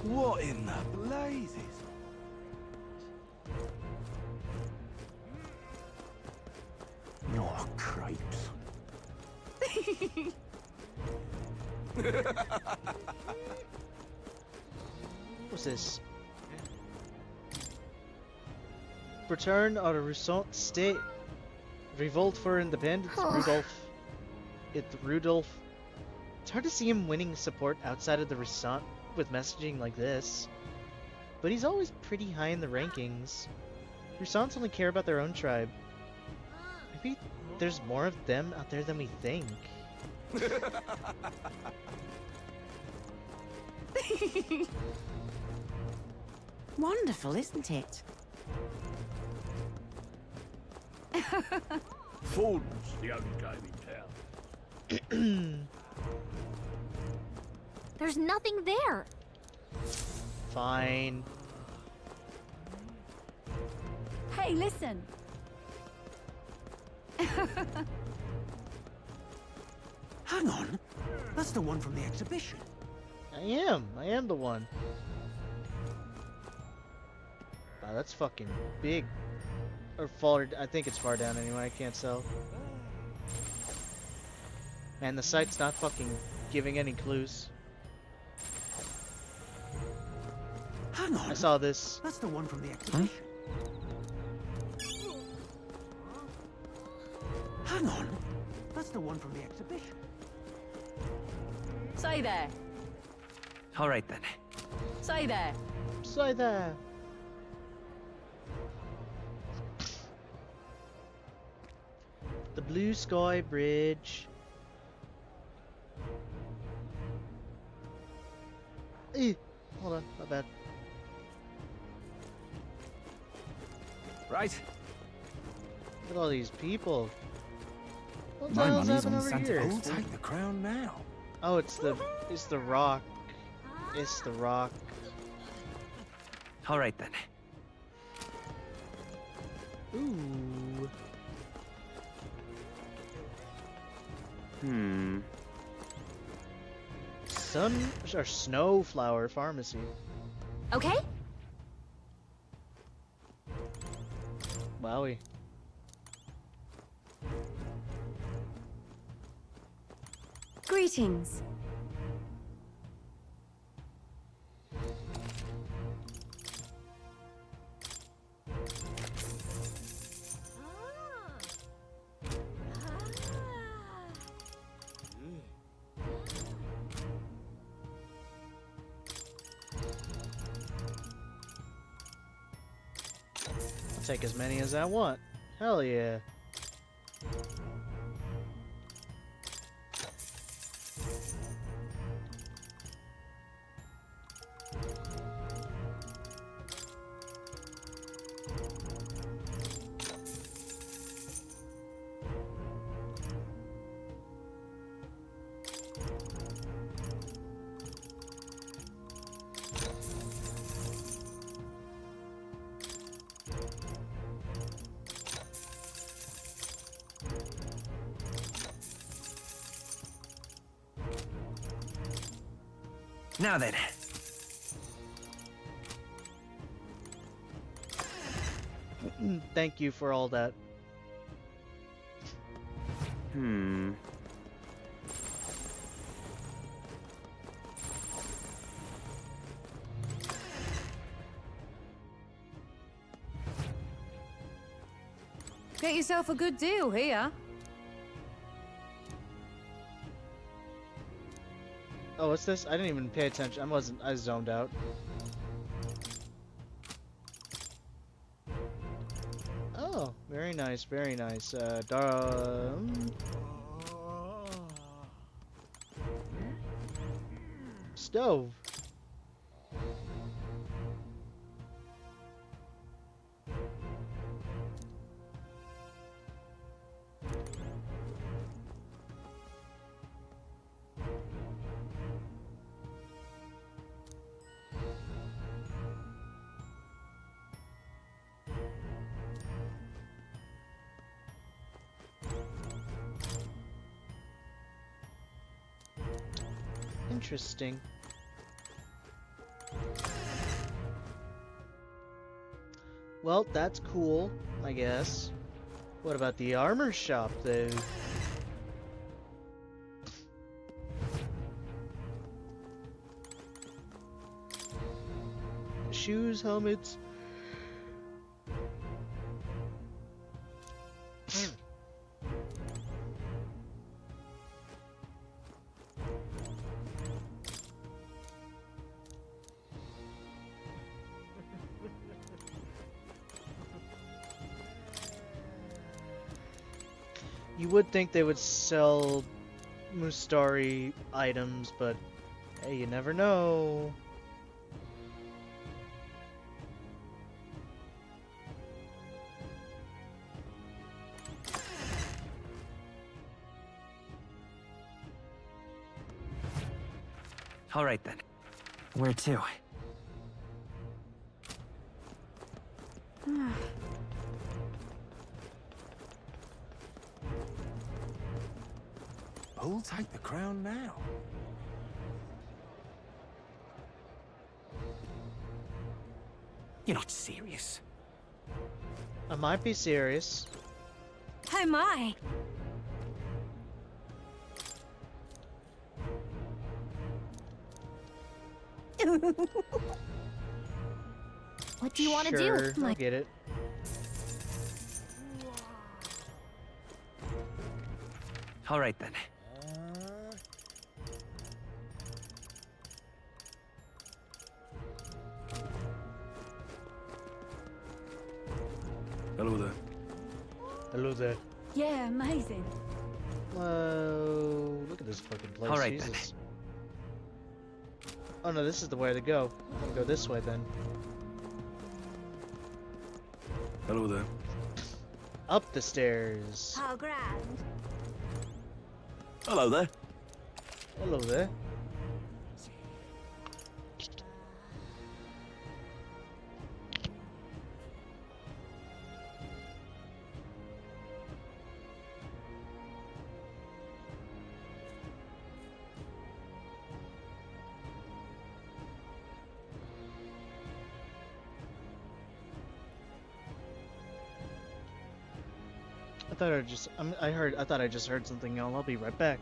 What in the blazes? Oh, cripes. What's this? Return of the Rousseau state. Revolt for independence. Rudolph. It's hard to see him winning support outside of the Rousseau with messaging like this. But he's always pretty high in the rankings. Rousseaus only care about their own tribe. Maybe there's more of them out there than we think. Wonderful, isn't it? Ford's the only game in town. There's nothing there. Fine. Hey, listen. Hang on. That's the one from the exhibition. I am the one. Wow, that's fucking big. Or far, I think it's far down anyway, I can't tell. Man, the site's not fucking giving any clues. Hang on. I saw this. That's the one from the exhibition. Hang on. That's the one from the exhibition. Say there. All right then. Say there. Say there. The Blue Sky Bridge. Hold on, my bad. Right. Look at all these people. What the My hell's money's happening on over Santa here? Claus. Take the crown now. Oh, it's the rock. It's the rock. All right then. Ooh. Sun or Snowflower Pharmacy. Okay. Wowie. Greetings. I'll take as many as I want. Hell yeah. Now then. Thank you for all that. Get yourself a good deal here. Oh, what's this? I didn't even pay attention. I zoned out. Oh, very nice, very nice. Stove. Interesting. Well, that's cool, I guess. What about the armor shop, though? shoes, helmets. You would think they would sell Mustari items, but hey, you never know. All right then. Where to? Who'll take the crown now? You're not serious. I might be serious. Oh my! What do you want to Sure, do? I get it. All right then. Hello there. Hello there. Yeah, amazing. Whoa, look at this fucking place. All right, Jesus. Oh no, this is the way to go. I'll go this way then. Hello there. Up the stairs. How grand. Hello there. Hello there. I thought I just heard something, y'all. I'll be right back.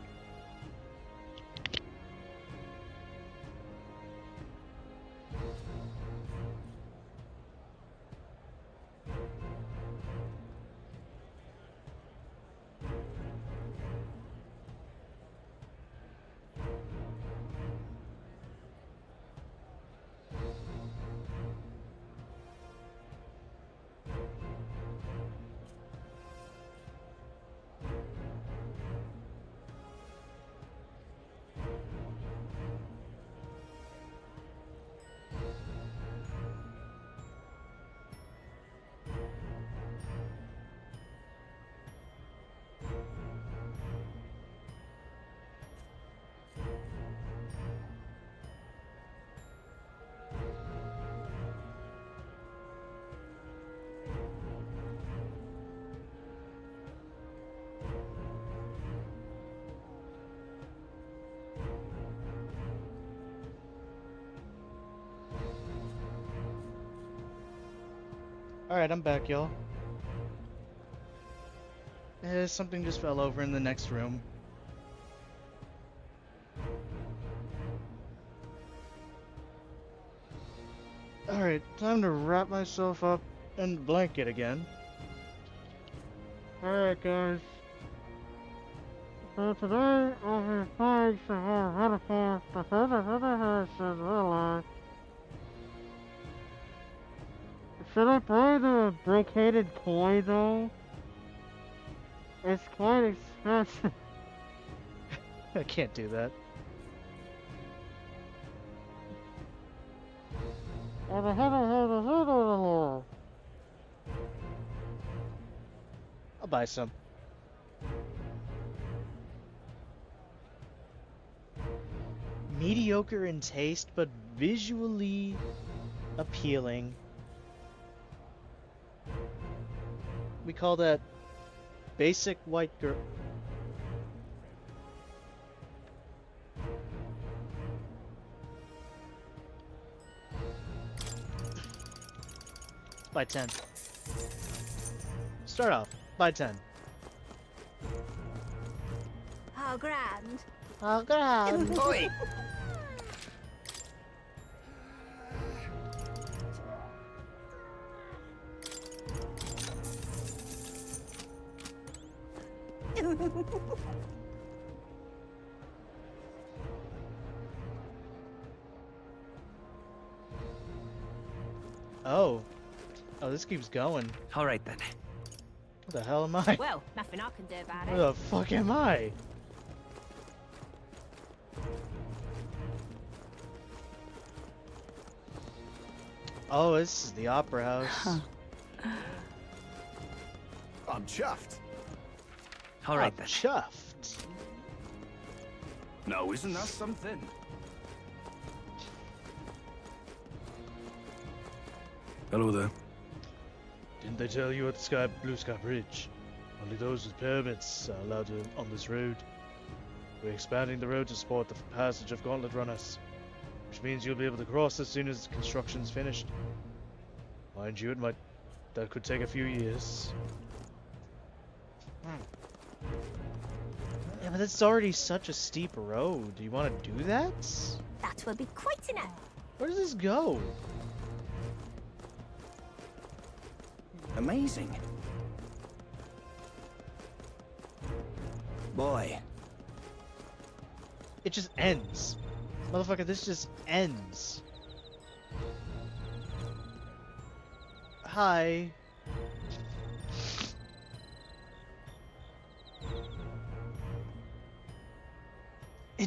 Alright, I'm back, y'all. Something just fell over in the next room. Alright, time to wrap myself up in the blanket again. Alright, guys. So today, I'll be playing some more metaphors, but will I? Should I buy the brocaded toy though? It's quite expensive. I can't do that. I'll buy some. Mediocre in taste, but visually appealing. We call that basic white girl. By 10. Start off by 10. How grand. How grand. Oi! Oh. Oh, this keeps going. All right then. What the hell am I? Well, nothing I can do about Where it. the fuck am I? Oh, this is the opera house. I'm chuffed. All right I'm then. chuffed. Now, isn't that something? Hello there. Didn't they tell you at the Blue Sky Bridge? Only those with permits are allowed on this road. We're expanding the road to support the passage of gauntlet runners, which means you'll be able to cross as soon as construction's finished. Mind you, that could take a few years. Yeah, but it's already such a steep road. Do you want to do that? That will be quite enough. Where does this go? Amazing. Boy. It just ends. Motherfucker, this just ends. Hi.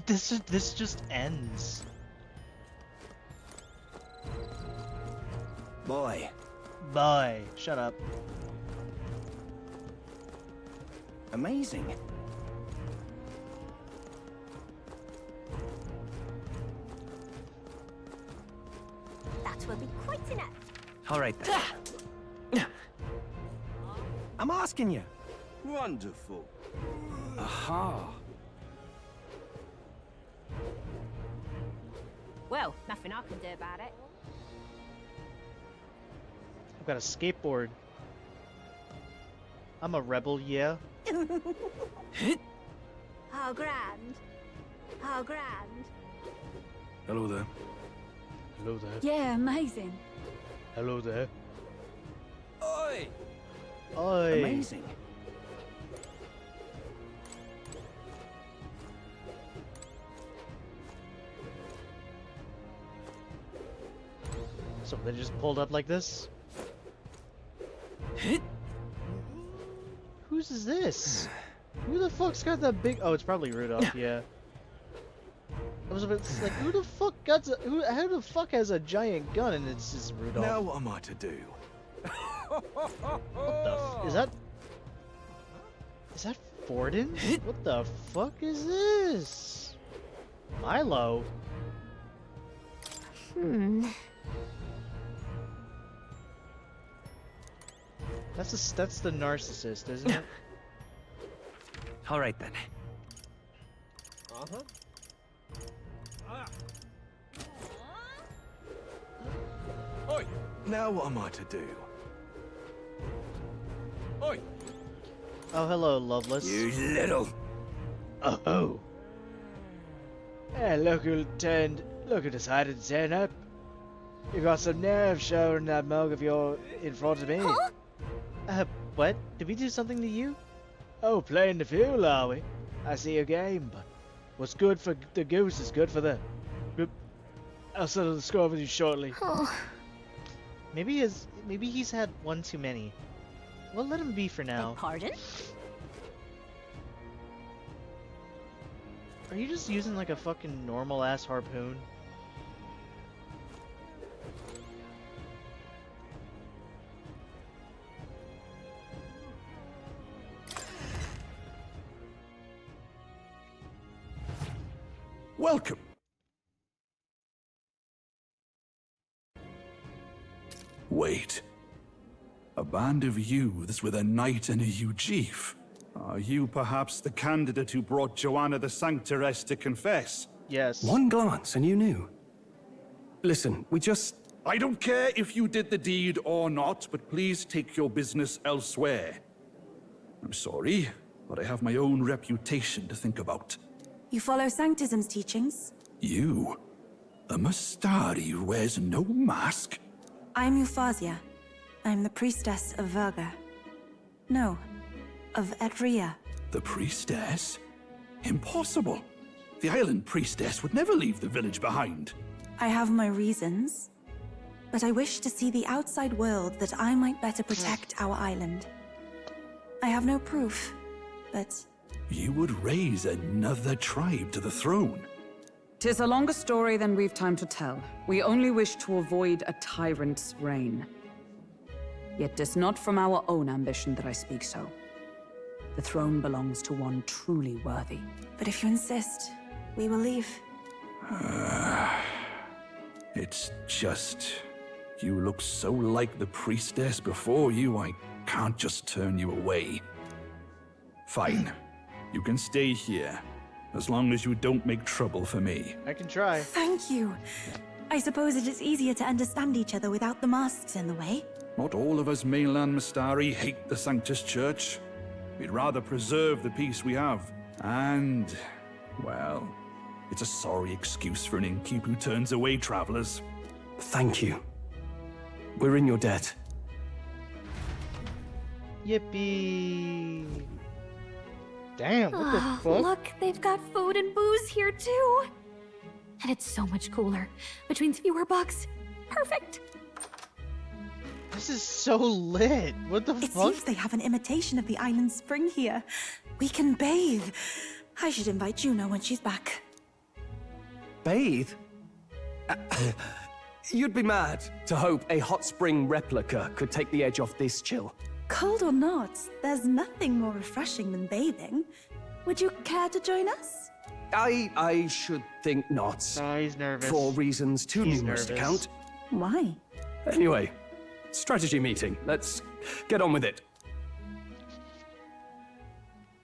This just ends. Boy. Bye. Shut up. Amazing. That will be quite enough. All right then. I'm asking you. Wonderful. Aha. Well, nothing I can do about it. I've got a skateboard. I'm a rebel, yeah. How grand. How grand. Hello there. Hello there. Yeah, amazing. Hello there. Oi. Oi. Amazing. So they just pulled up like this? Whose is this? Who the fuck's got that big? Oh, it's probably Rudolph. Yeah. I was about to say, like, who the fuck got how the fuck has a giant gun and it's just Rudolph? Now what am I to do? What the is that? Is that Forden? What the fuck is this? Milo. That's the narcissist, isn't it? All right then. Oi! Now what am I to do? Oi! Oh, hello, Loveless. You little... Oh. Hey, look who decided to turn up. You got some nerve showing that mug of yours in front of me. What? Did we do something to you? Oh, playing the fool, are we? I see your game, but what's good for the goose is good for the... I'll settle the score with you shortly. Maybe he's had one too many. We'll let him be for now. Pardon? Are you just using like a fucking normal ass harpoon? Welcome. Wait. A band of youths with a knight and a Eugif. Are you perhaps the candidate who brought Joanna the Sanctoress to confess? Yes. One glance and you knew. Listen, we just... I don't care if you did the deed or not, but please take your business elsewhere. I'm sorry, but I have my own reputation to think about. You follow Sanctism's teachings? You? A Mustari who wears no mask? I'm Euphausia. I'm the priestess of Verga. No, of Edria. The priestess? Impossible. The island priestess would never leave the village behind. I have my reasons, but I wish to see the outside world that I might better protect our island. I have no proof, but... You would raise another tribe to the throne. 'Tis a longer story than we've time to tell. We only wish to avoid a tyrant's reign. Yet 'tis not from our own ambition that I speak so. The throne belongs to one truly worthy. But if you insist, we will leave. It's just... You look so like the priestess before you, I can't just turn you away. Fine. You can stay here, as long as you don't make trouble for me. I can try. Thank you. I suppose it is easier to understand each other without the masks in the way. Not all of us mainland Mistari hate the Sanctus Church. We'd rather preserve the peace we have. And, well, it's a sorry excuse for an innkeep who turns away travelers. Thank you. We're in your debt. Yippee! Damn, what the fuck? Look, they've got food and booze here too. And it's so much cooler, which means fewer bugs. Perfect. This is so lit. What the It fuck? seems they have an imitation of the island spring here. We can bathe. I should invite Juno when she's back. Bathe? You'd be mad to hope a hot spring replica could take the edge off this chill. Cold or not, there's nothing more refreshing than bathing. Would you care to join us? I should think not. Oh, he's nervous. For reasons too He's numerous to nervous. count. Why? Anyway, strategy meeting. Let's get on with it.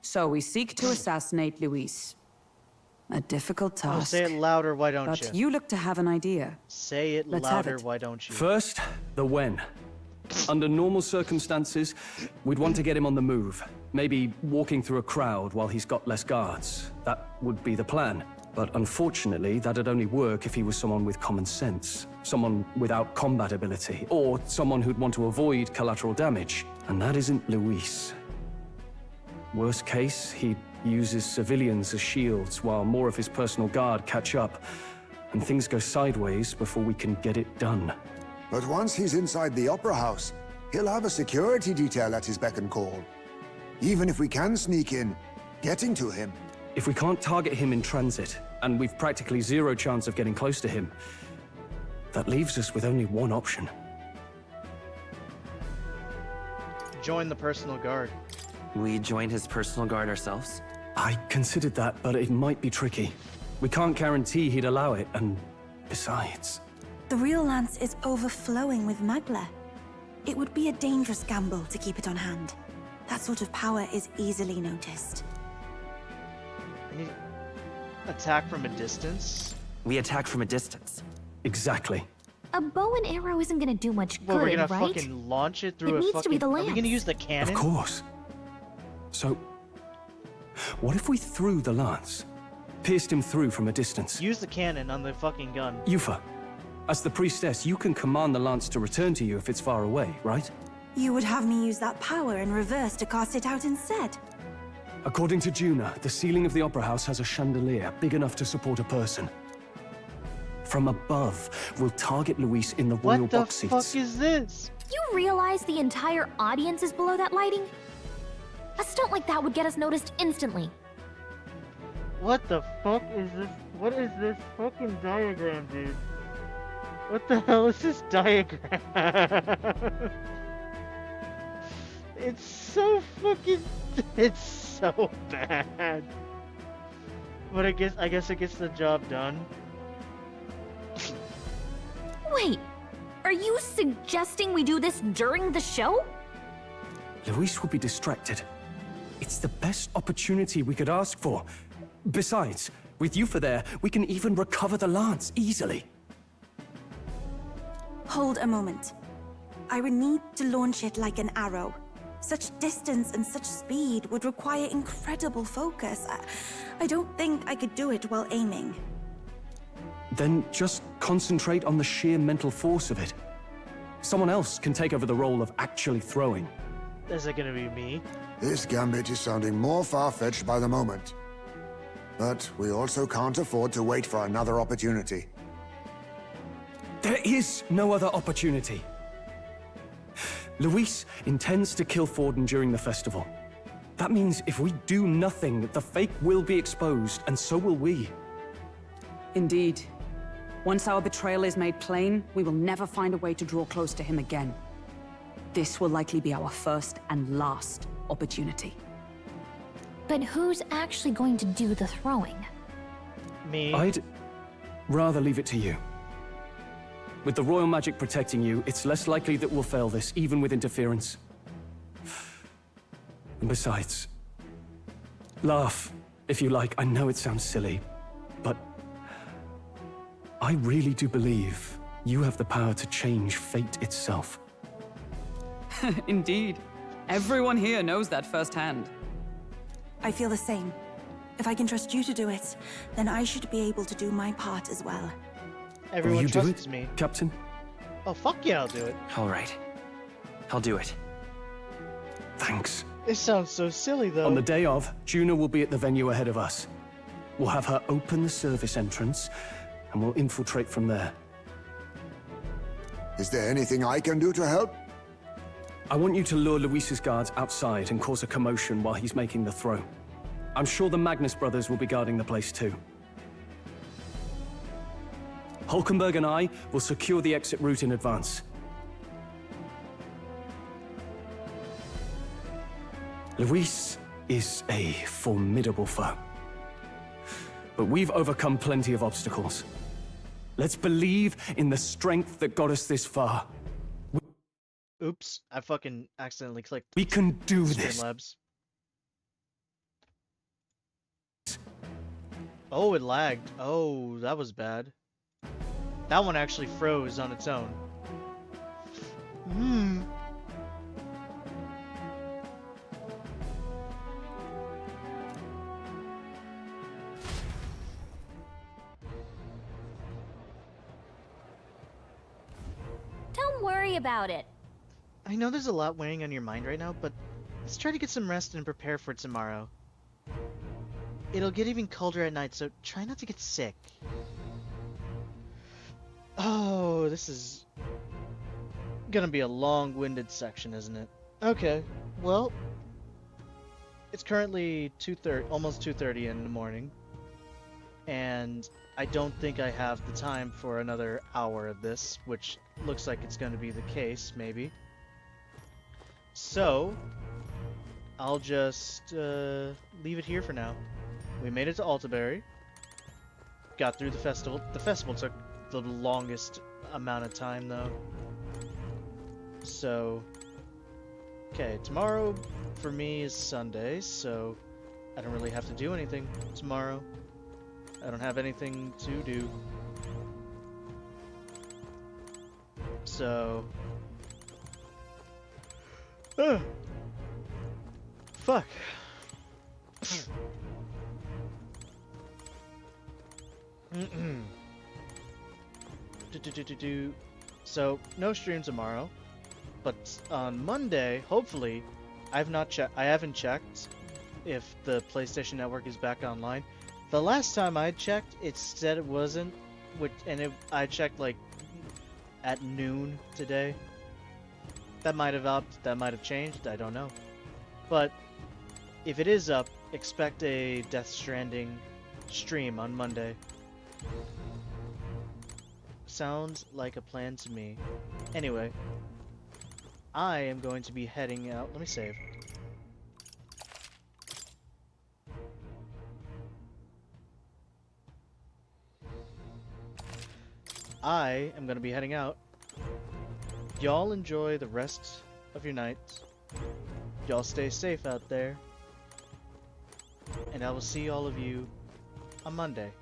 So we seek to assassinate Luis. A difficult Oh, task. say it louder, why don't But you? you look to have an idea. Say it Let's have louder, it. why don't you? First, the when. Under normal circumstances, we'd want to get him on the move. Maybe walking through a crowd while he's got less guards. That would be the plan. But unfortunately, that'd only work if he was someone with common sense. Someone without combat ability. Or someone who'd want to avoid collateral damage. And that isn't Luis. Worst case, he'd use his civilians as shields while more of his personal guard catch up. And things go sideways before we can get it done. But once he's inside the Opera House, he'll have a security detail at his beck and call. Even if we can sneak in, getting to him. If we can't target him in transit, and we've practically zero chance of getting close to him, that leaves us with only one option. Join the personal guard. We join his personal guard ourselves? I considered that, but it might be tricky. We can't guarantee he'd allow it, and besides... The real lance is overflowing with magla. It would be a dangerous gamble to keep it on hand. That sort of power is easily noticed. I need attack from a distance. We attack from a distance. Exactly. A bow and arrow isn't gonna do much Well, we're good, gonna right? fucking launch it through It a needs fucking... to be the Are we gonna lance. use the cannon? Of course. So, what if we threw the lance? Pierced him through from a distance? Use the cannon on the fucking gun. Yufa, as the priestess, you can command the lance to return to you if it's far away, right? You would have me use that power in reverse to cast it out instead. According to Juna, the ceiling of the Opera House has a chandelier big enough to support a person. From above, we'll target Luis in the royal What the box fuck seats. is this? You realize the entire audience is below that lighting? A stunt like that would get us noticed instantly. What the fuck is this? What is this fucking diagram, dude? What the hell is this diagram? It's so fucking... It's so bad. But I guess it gets the job done. Wait, are you suggesting we do this during the show? Luis will be distracted. It's the best opportunity we could ask for. Besides, with Yufa there, we can even recover the lance easily. Hold a moment. I would need to launch it like an arrow. Such distance and such speed would require incredible focus. I don't think I could do it while aiming. Then just concentrate on the sheer mental force of it. Someone else can take over the role of actually throwing. Is it gonna be me? This gambit is sounding more far-fetched by the moment. But we also can't afford to wait for another opportunity. There is no other opportunity. Luis intends to kill Forden during the festival. That means if we do nothing, the fake will be exposed, and so will we. Indeed. Once our betrayal is made plain, we will never find a way to draw close to him again. This will likely be our first and last opportunity. But who's actually going to do the throwing? Me. I'd rather leave it to you. With the royal magic protecting you, it's less likely that we'll fail this, even with interference. And besides, laugh if you like. I know it sounds silly, but I really do believe you have the power to change fate itself. Indeed. Everyone here knows that firsthand. I feel the same. If I can trust you to do it, then I should be able to do my part as well. Everyone Will you do trusts it, me. Captain? Oh, fuck yeah, I'll do it. All right. I'll do it. Thanks. It sounds so silly, though. On the day of, Juna will be at the venue ahead of us. We'll have her open the service entrance, and we'll infiltrate from there. Is there anything I can do to help? I want you to lure Luis's guards outside and cause a commotion while he's making the throw. I'm sure the Magnus brothers will be guarding the place too. Hulkenberg and I will secure the exit route in advance. Luis is a formidable foe. But we've overcome plenty of obstacles. Let's believe in the strength that got us this far. Oops, I fucking accidentally clicked. We can do this. Streamlabs. Oh, it lagged. Oh, that was bad. That one actually froze on its own. Don't worry about it. I know there's a lot weighing on your mind right now, but let's try to get some rest and prepare for tomorrow. It'll get even colder at night, so try not to get sick. Oh, this is gonna be a long-winded section, isn't it? Okay, well, it's currently 2:30, almost 2:30 in the morning, and I don't think I have the time for another hour of this, which looks like it's gonna be the case, maybe. So, I'll just leave it here for now. We made it to Altabury. Got through the festival. The festival took the longest amount of time, though. So, okay, tomorrow for me is Sunday, so I don't really have to do anything tomorrow. I don't have anything to do. So... Fuck. So, no stream tomorrow, but on Monday, hopefully, I haven't checked if the PlayStation Network is back online. The last time I checked, it said it wasn't, I checked like at noon today. That might have changed, I don't know. But if it is up, expect a Death Stranding stream on Monday. Sounds like a plan to me. Anyway, I am going to be heading out. Let me save. I am going to be heading out. Y'all enjoy the rest of your night. Y'all stay safe out there. And I will see all of you on Monday.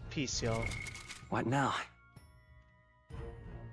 Peace, y'all. What now?